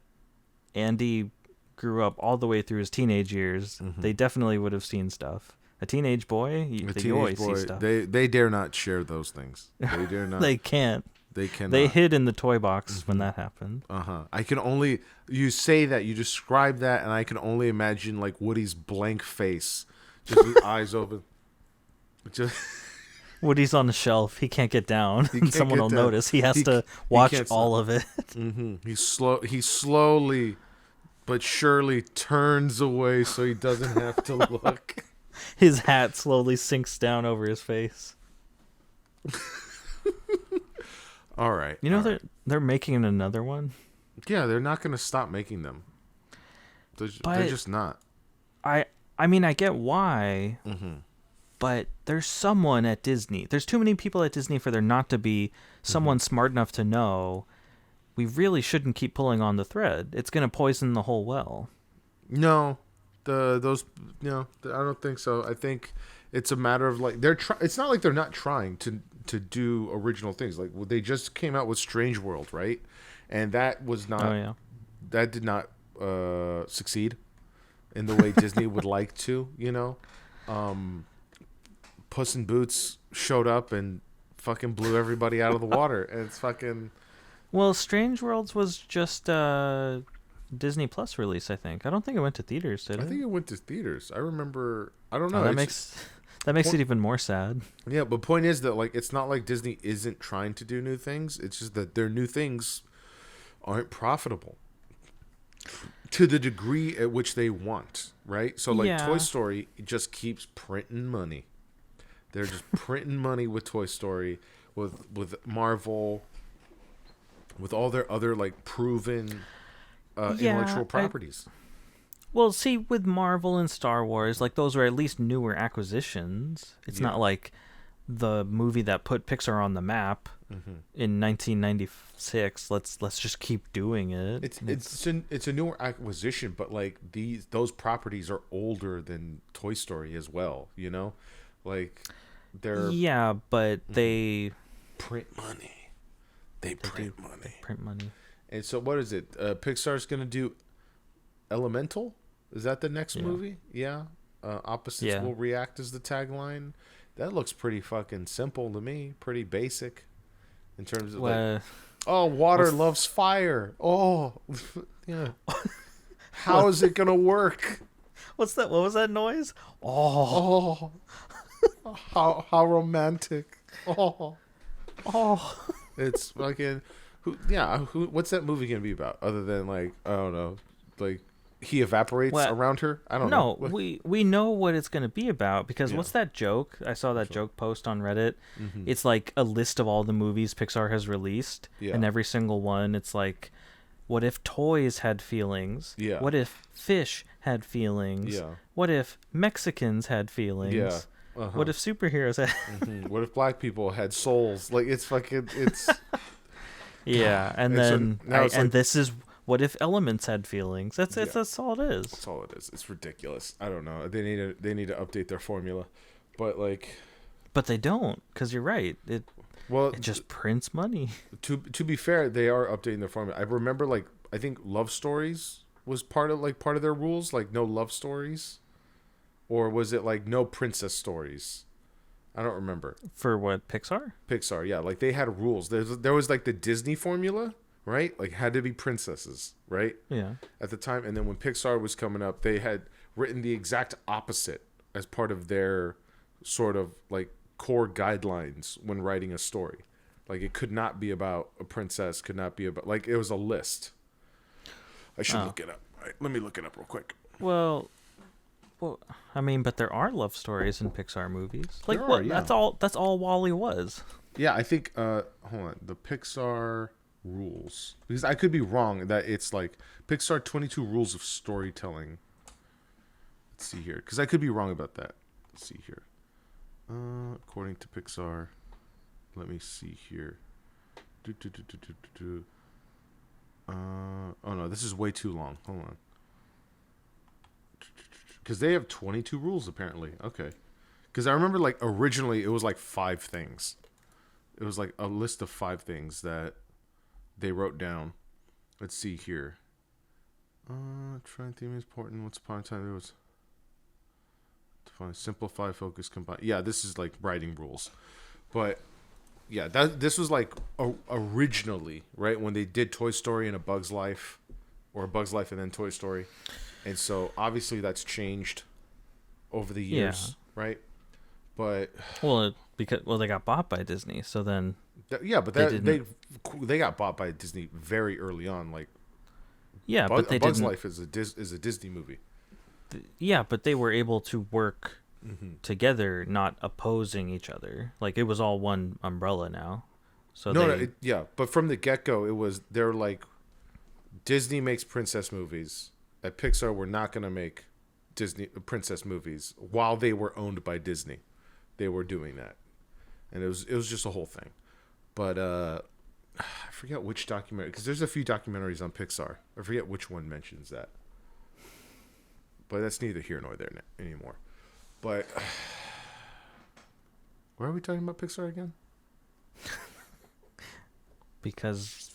Andy grew up all the way through his teenage years. They definitely would have seen stuff. A teenage boy, you always see stuff. They dare not share those things. They dare not. They can't. They cannot. They hid in the toy box when that happened. I can only you say that you describe that, and I can only imagine like Woody's blank face, just his eyes open. Just Woody's on the shelf. He can't get down. can't Someone get will down. notice. He has to watch all of it. He slowly, but surely turns away so he doesn't have to look. His hat slowly sinks down over his face. All right. They're making another one. Yeah, they're not going to stop making them. They're just not. I mean, I get why, but there's someone at Disney. There's too many people at Disney for there not to be someone smart enough to know we really shouldn't keep pulling on the thread. It's going to poison the whole well. No. I don't think so. I think it's a matter of like it's not like they're not trying to do original things. Like they just came out with Strange World, right? And that was not that did not succeed in the way Disney would like to, Puss in Boots showed up and fucking blew everybody out of the water, and it's fucking Well, Strange Worlds was just Disney Plus release, I think. I don't think it went to theaters, did it? I think it went to theaters. I remember. I don't know. Oh, that makes it even more sad. Yeah, but point is that like it's not like Disney isn't trying to do new things. It's just that their new things aren't profitable to the degree at which they want, right? So like Toy Story just keeps printing money. They're just printing money with Toy Story, with Marvel, with all their other like proven intellectual properties. Well, see, with Marvel and Star Wars, like those are at least newer acquisitions. It's not like the movie that put Pixar on the map in 1996. Let's just keep doing it. It's a newer acquisition, but like those properties are older than Toy Story as well. Like they're but they print money. They print money. Print money. And so what is it? Pixar's going to do Elemental? Is that the next Yeah. movie? Yeah. Opposites Yeah. will react is the tagline. That looks pretty fucking simple to me. Pretty basic in terms of like, Well, oh, water what's loves fire. Oh, yeah. How what, is it gonna work? what's that? What was that noise? Oh, Oh, how romantic. Oh, oh. it's fucking. Who? Yeah. Who? What's that movie gonna be about? Other than like, I don't know, like he evaporates What? around her. I don't know. No, What? we know what it's gonna be about because Yeah. what's that joke? I saw that Which one? joke post on Reddit. Mm-hmm. It's like a list of all the movies Pixar has released, Yeah. and every single one, it's like, what if toys had feelings? Yeah. What if fish had feelings? Yeah. What if Mexicans had feelings? Yeah. Uh huh. What if superheroes had? What if black people had souls? Like it's fucking. It's Yeah, and And so then now it's like this is what if elements had feelings? yeah. That's all it is. That's all it is. It's ridiculous. I don't know. They need to update their formula, but like, But they don't, because you're right. well, It just prints money. to be fair, they are updating their formula. I remember like I think love stories was part of their rules, like no love stories, or was it like no princess stories? I don't remember. For what, Pixar? Pixar, yeah, like they had rules. There was like the Disney formula, right? Like had to be princesses, right? Yeah. At the time, and then when Pixar was coming up, they had written the exact opposite as part of their sort of like core guidelines when writing a story. Like it could not be about a princess, could not be about like it was a list. I should Oh. look it up. All right, let me look it up real quick. Well, I mean, but there are love stories in Pixar movies. Like There are, what? yeah. That's all Wall-E was. Yeah, I think hold on, the Pixar rules. Because I could be wrong that it's like Pixar 22 rules of storytelling. Let's see here. Cuz I could be wrong about that. Let's see here. According to Pixar, let me see here. Do, do, do, do, do, do, do. Oh no, this is way too long. Hold on. Because they have 22 rules apparently. Okay. Because I remember like originally it was like 5 things. It was like a list of 5 things that they wrote down. Let's see here. Trying theme is important. Once upon a time there was define, simplify, focus, combine. Yeah, this is like writing rules. But yeah, this was like originally, right, when they did Toy Story and A Bug's Life, or A Bug's Life and then Toy Story. And so obviously that's changed over the years, right? But Well, because they got bought by Disney, so then yeah, but They they got bought by Disney very early on. Like yeah, but they A Bug's didn't. Life is a Disney movie. Yeah, but they were able to work together, not opposing each other. Like it was all one umbrella now. So No, yeah, but from the get go, they're like Disney makes princess movies. At Pixar, we're not gonna make Disney princess movies while they were owned by Disney. They were doing that, and it was just a whole thing. But I forget which documentary, because there's a few documentaries on Pixar. I forget which one mentions that. But that's neither here nor there anymore. But where are we talking about Pixar again? because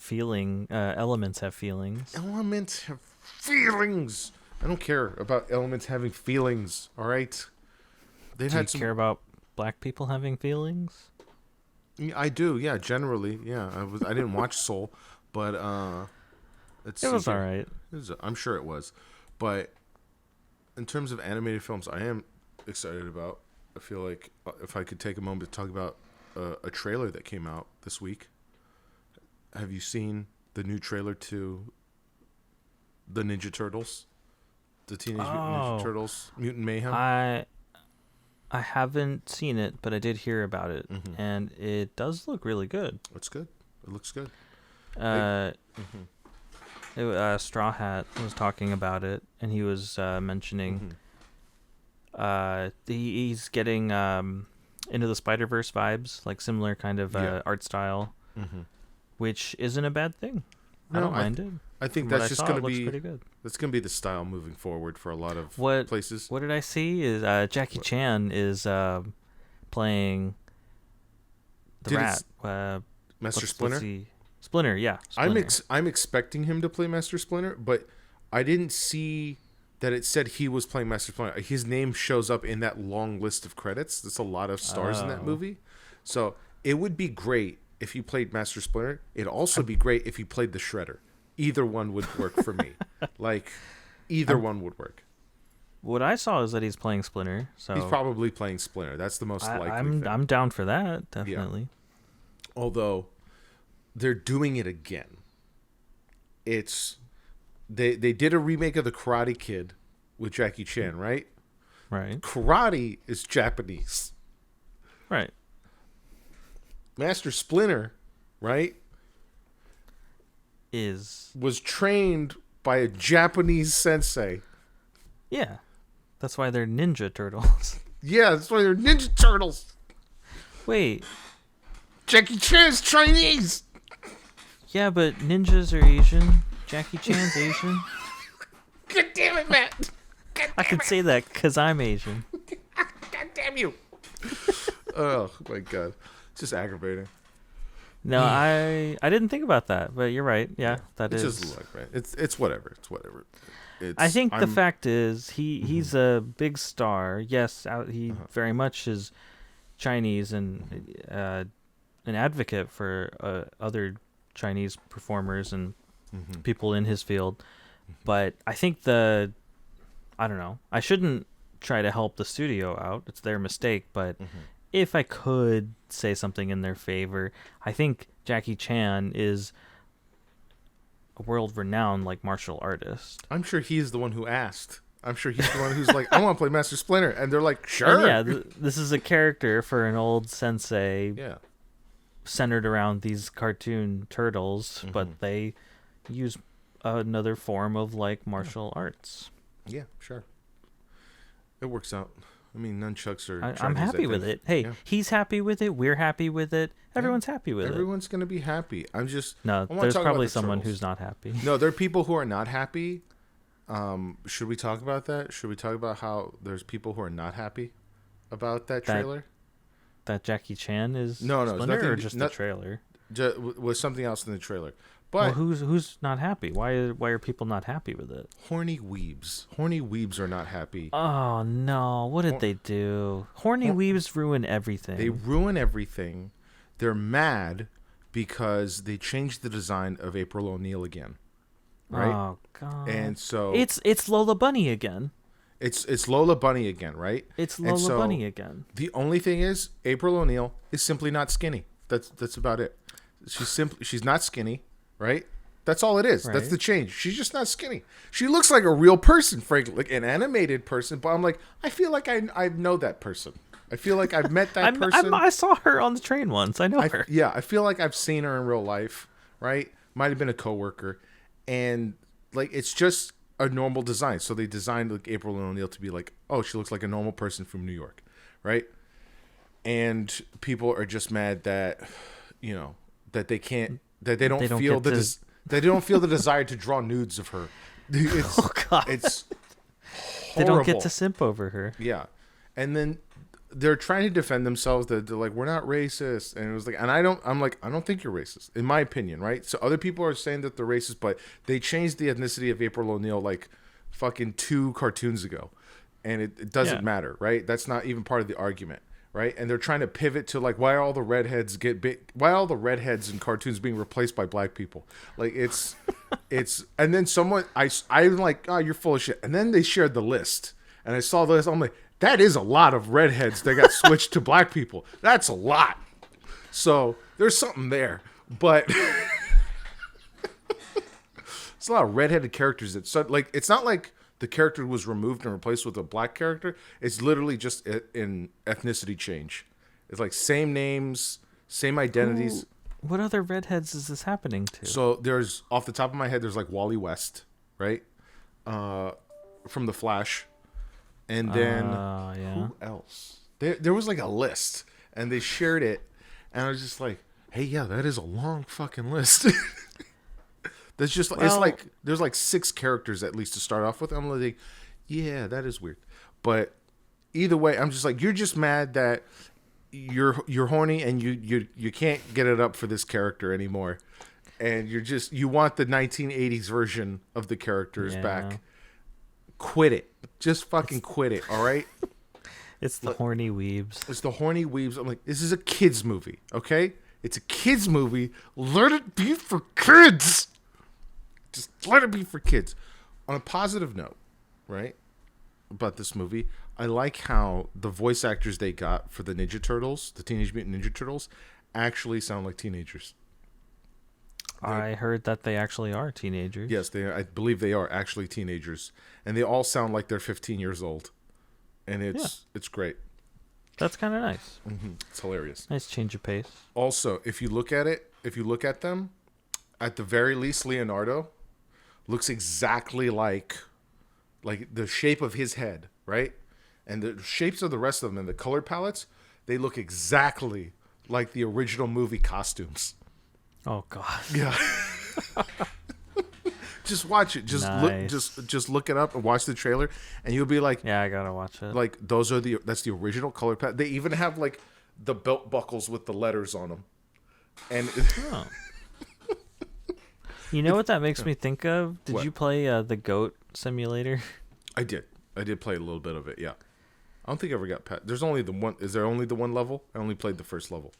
elements have feelings. Elements have feelings. I don't care about elements having feelings. All right. They've Do you had some. care about black people having feelings? I do. Yeah. Generally. Yeah. I didn't watch Soul, but let's see It was here. all right. I'm sure it was, but in terms of animated films, I am excited about. I feel like if I could take a moment to talk about a trailer that came out this week. Have you seen the new trailer to the Ninja Turtles? The Teenage Mutant Ninja Turtles Mutant Mayhem? I haven't seen it, but I did hear about it, and it does look really good. It's good. It looks good. Straw Hat was talking about it, and he was mentioning he's getting into the Spider-Verse vibes, like similar kind of art style, which isn't a bad thing. I don't mind it. I think From that's what just saw, going it to looks be pretty good. that's going to be the style moving forward for a lot of places. What did I see? Is Jackie Chan is playing the rat. Master what's Splinter? Splinter, yeah. Splinter. I'm expecting him to play Master Splinter, but I didn't see that it said he was playing Master Splinter. His name shows up in that long list of credits. There's a lot of stars in that movie. So it would be great if you played Master Splinter. It'd also be great if you played the Shredder. Either one would work for me. Like, either one would work. What I saw is that he's playing Splinter. So he's probably playing Splinter. That's the most likely thing. I'm down for that, definitely. Yeah. Although, they're doing it again. They did a remake of The Karate Kid with Jackie Chan, right? Right. Karate is Japanese. Right. Master Splinter, right? Was trained by a Japanese sensei. Yeah. That's why they're Ninja Turtles. Yeah, that's why they're Ninja Turtles. Wait. Jackie Chan's Chinese. Yeah, but ninjas are Asian. Jackie Chan's Asian. God damn it, Matt. I can say that because I'm Asian. God damn you. Oh, my God. It's just aggravating. No, I didn't think about that, but you're right. Yeah, that is. It's just like, right. It's whatever. It's whatever. I think the fact is he's a big star. Yes, he very much is Chinese and an advocate for other Chinese performers and people in his field. But I think I don't know. I shouldn't try to help the studio out. It's their mistake. But if I could say something in their favor, I think Jackie Chan is a world-renowned martial artist. I'm sure he's the one who asked. I'm sure he's the one who's like, I want to play Master Splinter. And they're like, sure. And yeah, this is a character for an old sensei centered around these cartoon turtles, but they use another form of martial arts. Yeah, sure. It works out. I mean, nunchucks are Chinese, I'm happy with it. Hey, he's happy with it. We're happy with it. Everyone's happy with it. Everyone's going to be happy. No, there's probably someone who's not happy. No, there are people who are not happy. Should we talk about that? Should we talk about how there's people who are not happy about that trailer? That Jackie Chan is Splinter, it's nothing, or just the trailer? Was something else in the trailer. But who's not happy? Why are people not happy with it? Horny weebs are not happy. Oh no! What did they do? Horny weebs ruin everything. They ruin everything. They're mad because they changed the design of April O'Neil again. Right? Oh god! And so it's Lola Bunny again. It's Lola Bunny again, right? It's Lola Bunny again. The only thing is April O'Neil is simply not skinny. That's about it. She's not skinny. Right? That's all it is. Right. That's the change. She's just not skinny. She looks like a real person, frankly, like an animated person. But I'm like, I feel like I know that person. I feel like I've met that person. I saw her on the train once. I know her. Yeah, I feel like I've seen her in real life. Right? Might have been a coworker, and it's just a normal design. So they designed April O'Neil to be like, oh, she looks like a normal person from New York, right? And people are just mad that that they can't. That they don't feel the desire to draw nudes of her. Oh God! It's horrible. They don't get to simp over her. Yeah, and then they're trying to defend themselves. They're like, we're not racist, and it was like, and I don't think you're racist, in my opinion, right? So other people are saying that they're racist, but they changed the ethnicity of April O'Neil fucking 2 cartoons ago, and it doesn't matter, right? That's not even part of the argument. Right, and they're trying to pivot to why all the redheads in cartoons being replaced by black people. It's and then someone I'm like, oh, you're full of shit. And then they shared the list, and I saw the list. I'm like, that is a lot of redheads that got switched to black people. That's a lot. So there's something there, but it's a lot of redheaded characters that it's not like the character was removed and replaced with a black character. It's literally just an ethnicity change. It's same names, same identities. What other redheads is this happening to? So there's, off the top of my head, there's Wally West, right? From The Flash. And then who else? There was a list, and they shared it, and I was just like, hey, yeah, that is a long fucking list. That's just there's 6 characters at least to start off with. I'm like, yeah, that is weird. But either way, I'm just like, you're just mad that you're horny and you can't get it up for this character anymore, and you want the 1980s version of the characters back. quit it. Just fucking quit it, all right? It's the horny weebs. It's the horny weebs. I'm like, this is a kids movie, okay? It's a kids movie. Let it be for kids. Just let it be for kids. On a positive note, right, about this movie, I like how the voice actors they got for the Ninja Turtles, the Teenage Mutant Ninja Turtles, actually sound like teenagers. I heard that they actually are teenagers. Yes, they are. I believe they are actually teenagers, and they all sound like they're 15 years old, and it's great. That's kind of nice. It's hilarious. Nice change of pace. Also, if you look at them, at the very least, Leonardo looks exactly like the shape of his head, right? And the shapes of the rest of them and the color palettes, they look exactly like the original movie costumes. Oh god. Yeah. Just watch it. Nice. Just look it up and watch the trailer, and you'll be like, Yeah, I gotta watch it. like that's the original color palette. They even have like the belt buckles with the letters on them, and Oh. You know what that makes me think of? Did What? you play the Goat Simulator? I did play a little bit of it. Yeah, I don't think I ever got past. There's only the one. Is there only the one level? I only played the first level.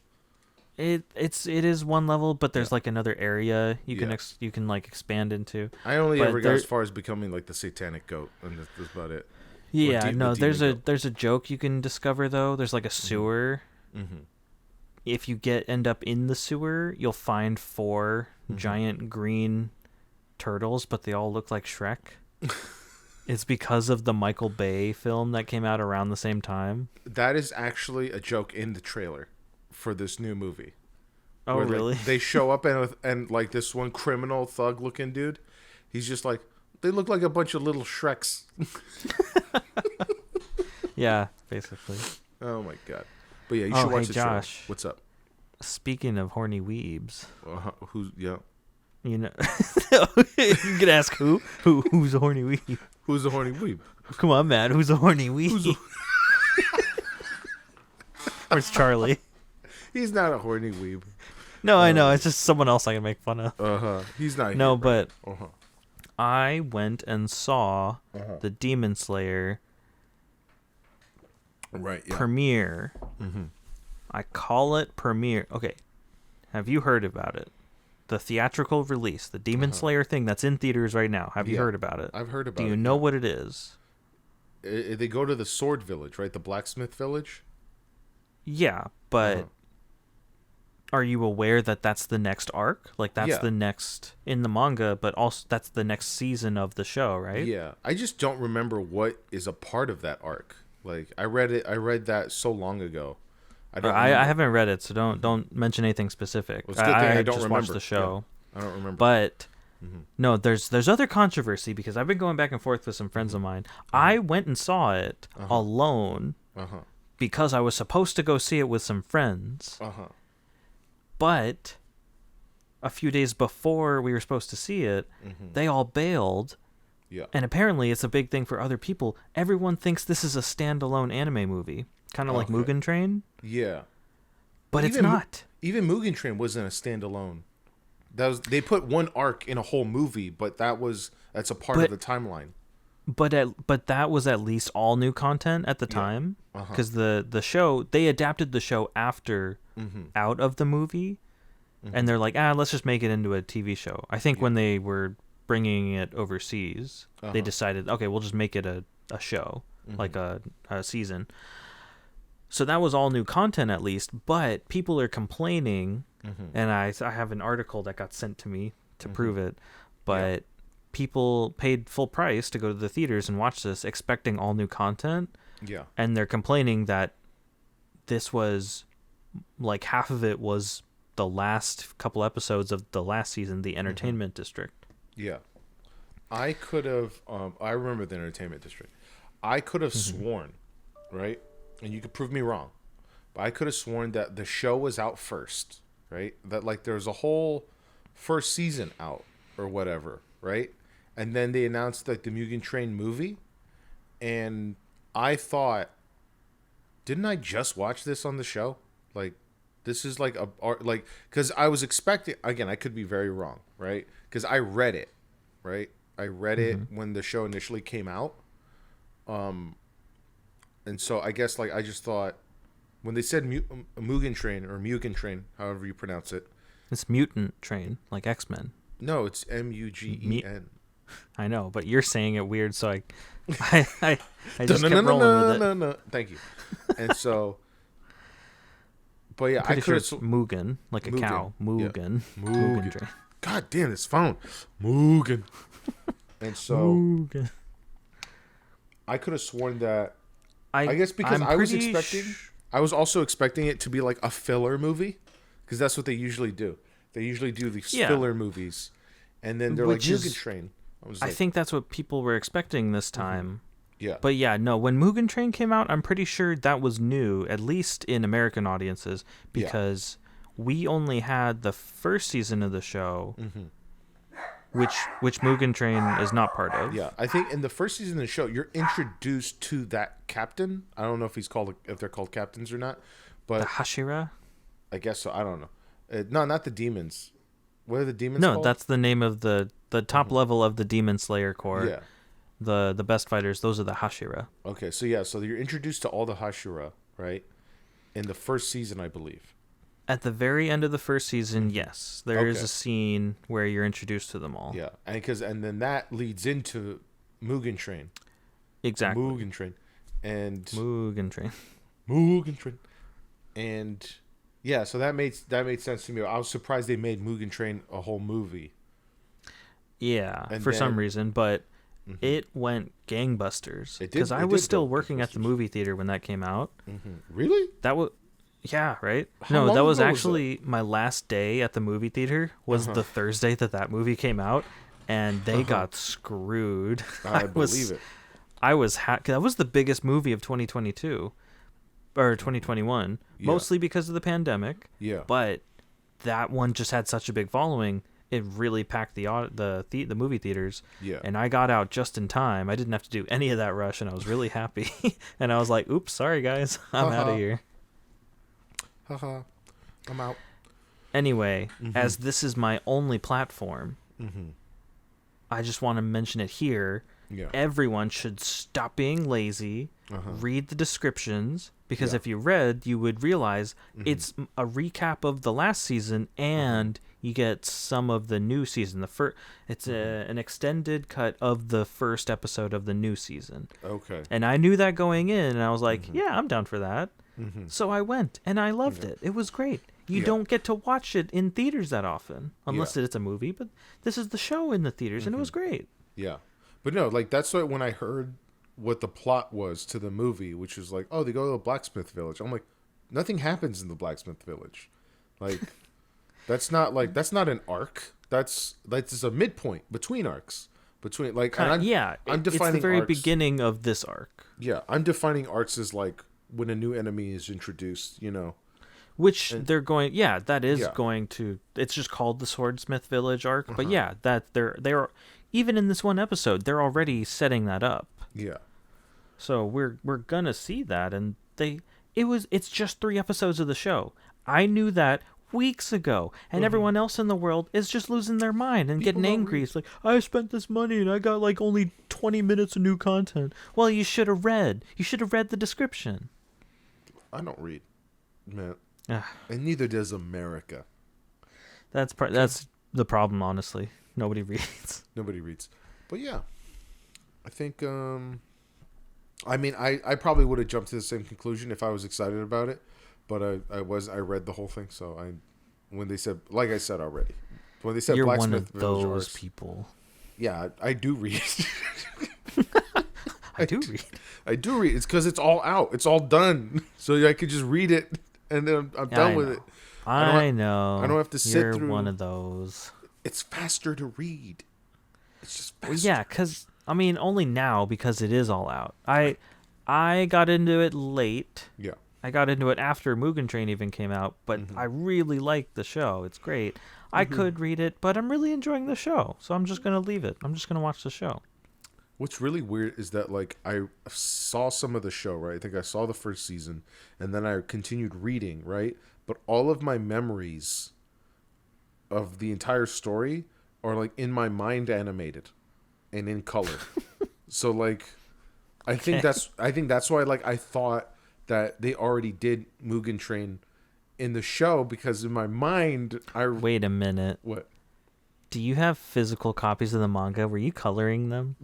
It is one level, but there's Yeah. like another area you can Yeah. you can like expand into. I only But ever got there- as far as becoming like the satanic goat, and that's about it. Yeah, de- no, or there's demon goat. there's a joke you can discover though. There's like a sewer. Mm-hmm. If you end up in the sewer, you'll find 4 giant green turtles, but they all look like Shrek. It's because of the Michael Bay film that came out around the same time. That is actually a joke in the trailer for this new movie. Oh, where, like, really? they show up and like this one criminal thug looking dude, he's just like, they look like a bunch of little Shreks. Yeah, basically. Oh my god! But yeah, you Oh, should watch hey, the Josh. trailer. What's up? Speaking of horny weebs, Who's yeah? you know, you can ask who's a horny weeb. Who's the horny weeb? Come on, Matt. Who's a horny weeb? Where's Charlie? He's not a horny weeb. No, I know. It's just someone else I can make fun of. He's not. No, here, but right? I went and saw the Demon Slayer Right. Yeah. premiere. I call it premiere. Okay, have you heard about it? The theatrical release, the Demon Slayer thing that's in theaters right now. Have you Yeah, heard about it? I've heard about Do it. you know what it is? They go to the Sword Village, right? The blacksmith village. Yeah, but are you aware that that's the next arc? Like that's Yeah. the next in the manga, but also that's the next season of the show, right? Yeah, I just don't remember what is a part of that arc. Like I read that so long ago. I don't. I remember. haven't read it, so don't mention anything specific. Well, it's a good thing I don't just remember. watched the show. Yeah, I don't remember. But no, there's other controversy because I've been going back and forth with some friends of mine. I went and saw it alone because I was supposed to go see it with some friends. But a few days before we were supposed to see it, they all bailed. Yeah. And apparently it's a big thing for other people. Everyone thinks this is a standalone anime movie, kind of like Mugen Train, Yeah. but it's Even not. Even Mugen Train wasn't a standalone. They put one arc in a whole movie, but that's a part of the timeline. But that was at least all new content at the time, because the show, they adapted the show after out of the movie, and they're like, let's just make it into a TV show. I think when they were bringing it overseas, they decided, okay, we'll just make it a show, like a season. So that was all new content at least, but people are complaining, and I have an article that got sent to me to prove it, but people paid full price to go to the theaters and watch this expecting all new content. Yeah. And they're complaining that this was like half of it was the last couple episodes of the last season, the Entertainment District. Yeah. I could have I remember the Entertainment District. I could have sworn, right? And you could prove me wrong. But I could have sworn that the show was out first, right? That like there was a whole first season out or whatever, right? And then they announced like the Mugen Train movie, and I thought, didn't I just watch this on the show? Like, this is like because I was expecting, again, I could be very wrong, right? Because I read it, right? I read it when the show initially came out, And so I guess like I just thought when they said Mugen Train or Mugen Train, however you pronounce it. It's Mutant Train, like X-Men. No, it's Mugen. I know, but you're saying it weird, so I just kept rolling with it. No. Thank you. And so, but yeah, Pretty sure it's Mugen, like a cow. Mugen. Yeah. Mugen Train. God damn this phone. Mugen. And so, Mugen. I could have sworn that. I guess because I was expecting. I was also expecting it to be like a filler movie, because that's what they usually do. They usually do these filler movies, and then they're like Mugen Train. I think that's what people were expecting this time. Yeah. But yeah, no, when Mugen Train came out, I'm pretty sure that was new, at least in American audiences, because we only had the first season of the show, which Mugen Train is not part of. Yeah, I think in the first season of the show, you're introduced to that captain. I don't know if they're called captains or not, but the Hashira? I guess so. I don't know. No, not the demons. What are the demons No, called? that's the name of the top level of the Demon Slayer Corps. Yeah. The best fighters, those are the Hashira. Okay, so yeah, so you're introduced to all the Hashira, right? In the first season, I believe. At the very end of the first season, yes, there is a scene where you're introduced to them all. Yeah, and then that leads into Mugen Train. Exactly. Mugen Train. Mugen Train. And yeah, so that made sense to me. I was surprised they made Mugen Train a whole movie. Yeah, for some reason, but it went gangbusters. Because I was still working at the movie theater when that came out. Really? That was... Yeah, right? How No, that was long ago actually my last day at the movie theater was the Thursday that movie came out, and they got screwed. I believe it. I was that was the biggest movie of 2022 or 2021, mostly because of the pandemic. Yeah. But that one just had such a big following. It really packed the movie theaters. Yeah. And I got out just in time. I didn't have to do any of that rush, and I was really happy. And I was like, "Oops, sorry guys. I'm out of here." Haha, I'm out. Anyway, as this is my only platform, I just want to mention it here. Yeah. Everyone should stop being lazy, read the descriptions, because if you read, you would realize it's a recap of the last season, and you get some of the new season. It's an extended cut of the first episode of the new season. Okay. And I knew that going in, and I was like, yeah, I'm down for that. So I went, and I loved it. It was great. You don't get to watch it in theaters that often, unless it's a movie, but this is the show in the theaters, and it was great. Yeah. But no, like, that's why when I heard what the plot was to the movie, which was like, oh, they go to the blacksmith village. I'm like, nothing happens in the blacksmith village. Like, that's not an arc. That's just a midpoint between arcs. It's the very beginning of this arc. Yeah, I'm defining arcs as like when a new enemy is introduced, Which they're going, that is going to. It's just called the Swordsmith Village arc, but that they're even in this one episode, they're already setting that up. Yeah. So we're gonna see that, and it's just 3 episodes of the show. I knew that weeks ago, and everyone else in the world is just losing their mind and getting angry. It's like, I spent this money and I got like only 20 minutes of new content. Well, you should have read. You should have read the description. I don't read, man, and neither does America. That's the problem, honestly. Nobody reads. But yeah, I think. I mean, I probably would have jumped to the same conclusion if I was excited about it, but I read the whole thing. So when they said, like I said already, when they said you're Blacksmith one of those Village people. Yeah, I do read. I do read. It's because it's all out. It's all done. So I could just read it, and then I'm done with it. I know. I don't have to sit through. You're one of those. It's faster to read. It's just faster. Well, yeah, because, I mean, only now because it is all out. I got into it late. Yeah. I got into it after Mugen Train even came out, but I really liked the show. It's great. I could read it, but I'm really enjoying the show, so I'm just going to leave it. I'm just going to watch the show. What's really weird is that, like, I saw some of the show, right? I think I saw the first season, and then I continued reading, right? But all of my memories of the entire story are, like, in my mind animated and in color. So, like, I think that's why like I thought that they already did Mugen Train in the show, because in my mind Wait a minute. What? Do you have physical copies of the manga? Were you coloring them?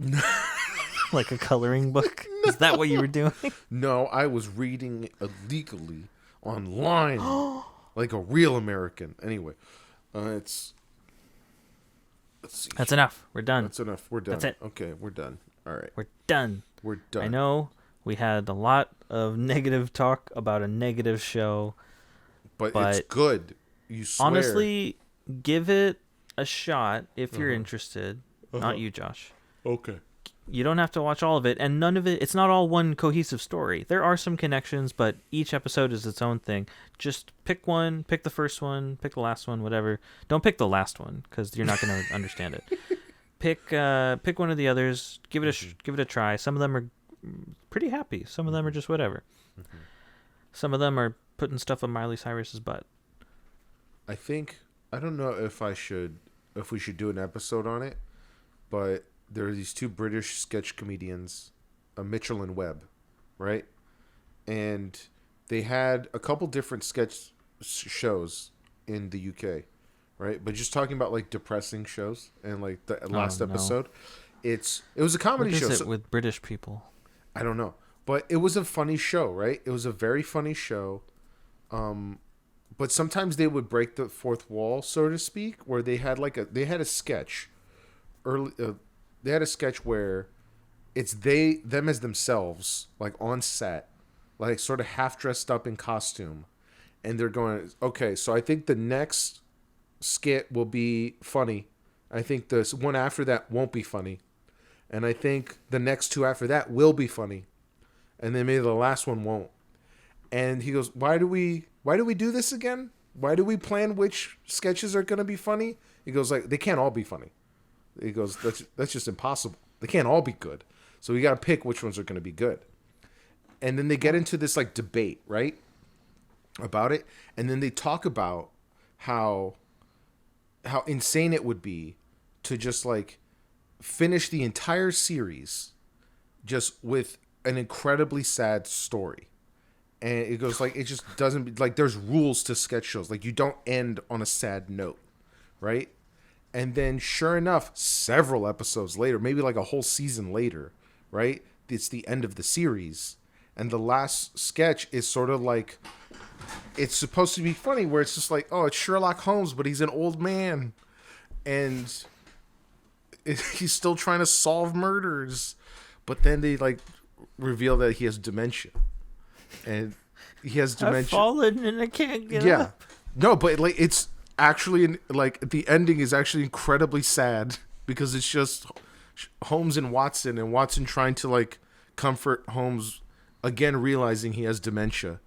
Like a coloring book? No. Is that what you were doing? No, I was reading illegally online like a real American. Anyway, let's see. That's enough. We're done. That's enough. We're done. That's it. Okay, we're done. All right. We're done. We're done. I know we had a lot of negative talk about a negative show. But it's good. You swear. Honestly, give it a shot if you're interested. Not you, Josh. Okay. You don't have to watch all of it, and none of it, it's not all one cohesive story. There are some connections, but each episode is its own thing. Just pick one, pick the first one, pick the last one, whatever. Don't pick the last one, because you're not going to understand it. Pick one of the others, give it a try. Some of them are pretty happy. Some of them are just whatever. Mm-hmm. Some of them are putting stuff on Miley Cyrus's butt. I don't know if we should do an episode on it, but there are these two British sketch comedians, Mitchell and Webb, right? And they had a couple different sketch shows in the UK, right? But just talking about like depressing shows, and like the last episode, it was a comedy show. What is it with British people? I don't know, but it was a funny show, right? It was a very funny show. But sometimes they would break the fourth wall, so to speak, where they had a sketch early. They had a sketch where it's them as themselves, like on set, like sort of half dressed up in costume, and they're going, okay, so I think the next skit will be funny. I think the one after that won't be funny, and I think the next two after that will be funny, and then maybe the last one won't. And he goes, why do we do this again? Why do we plan which sketches are going to be funny? He goes, like, they can't all be funny. He goes, that's just impossible. They can't all be good. So we got to pick which ones are going to be good. And then they get into this like debate, right? About it. And then they talk about how insane it would be to just like finish the entire series just with an incredibly sad story. And it goes like, it just doesn't, like, there's rules to sketch shows. Like, you don't end on a sad note, right? And then sure enough, several episodes later, maybe like a whole season later, right? It's the end of the series. And the last sketch is sort of like, it's supposed to be funny, where it's just like, oh, it's Sherlock Holmes, but he's an old man. And he's still trying to solve murders. But then they like reveal that he has dementia. And he has dementia. I've fallen and I can't get up. No, but like it's actually like the ending is actually incredibly sad, because it's just Holmes and Watson trying to like comfort Holmes, again realizing he has dementia,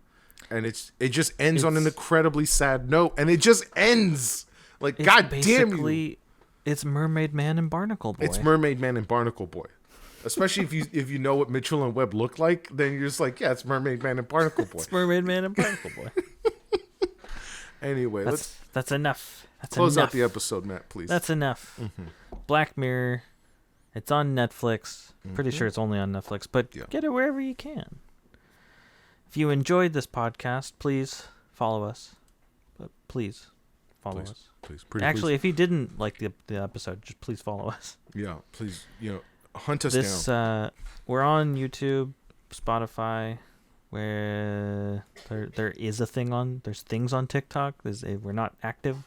and it just ends on an incredibly sad note, and it just ends like, God damn you! It's Mermaid Man and Barnacle Boy. It's Mermaid Man and Barnacle Boy. Especially if you know what Mitchell and Webb look like, then you're just like, yeah, it's Mermaid Man and Barnacle Boy. It's Mermaid Man and Barnacle Boy. Anyway, that's enough. Close out the episode, Matt, please. That's enough. Mm-hmm. Black Mirror. It's on Netflix. Pretty sure it's only on Netflix, but get it wherever you can. If you enjoyed this podcast, please follow us. But please follow us. Please. Actually, if you didn't like the episode, just please follow us. Yeah, please. Hunt us down. We're on YouTube, Spotify, where there is a thing on. There's things on TikTok. We're not active.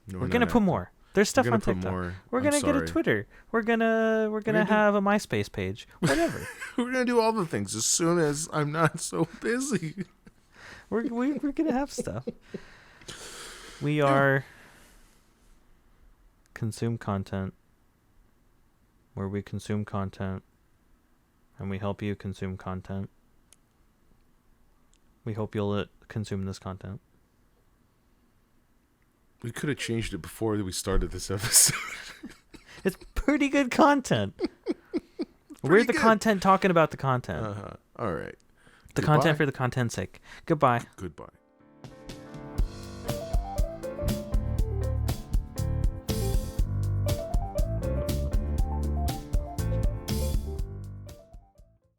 No, we're gonna put more. There's stuff on TikTok. We're gonna get a Twitter. We're gonna have a MySpace page. Whatever. We're gonna do all the things as soon as I'm not so busy. We're gonna have stuff. We are consume content. Where we consume content, and we help you consume content. We hope you'll consume this content. We could have changed it before we started this episode. It's pretty good content. We're the content talking about the content. All right. The content for the content's sake. Goodbye. Goodbye.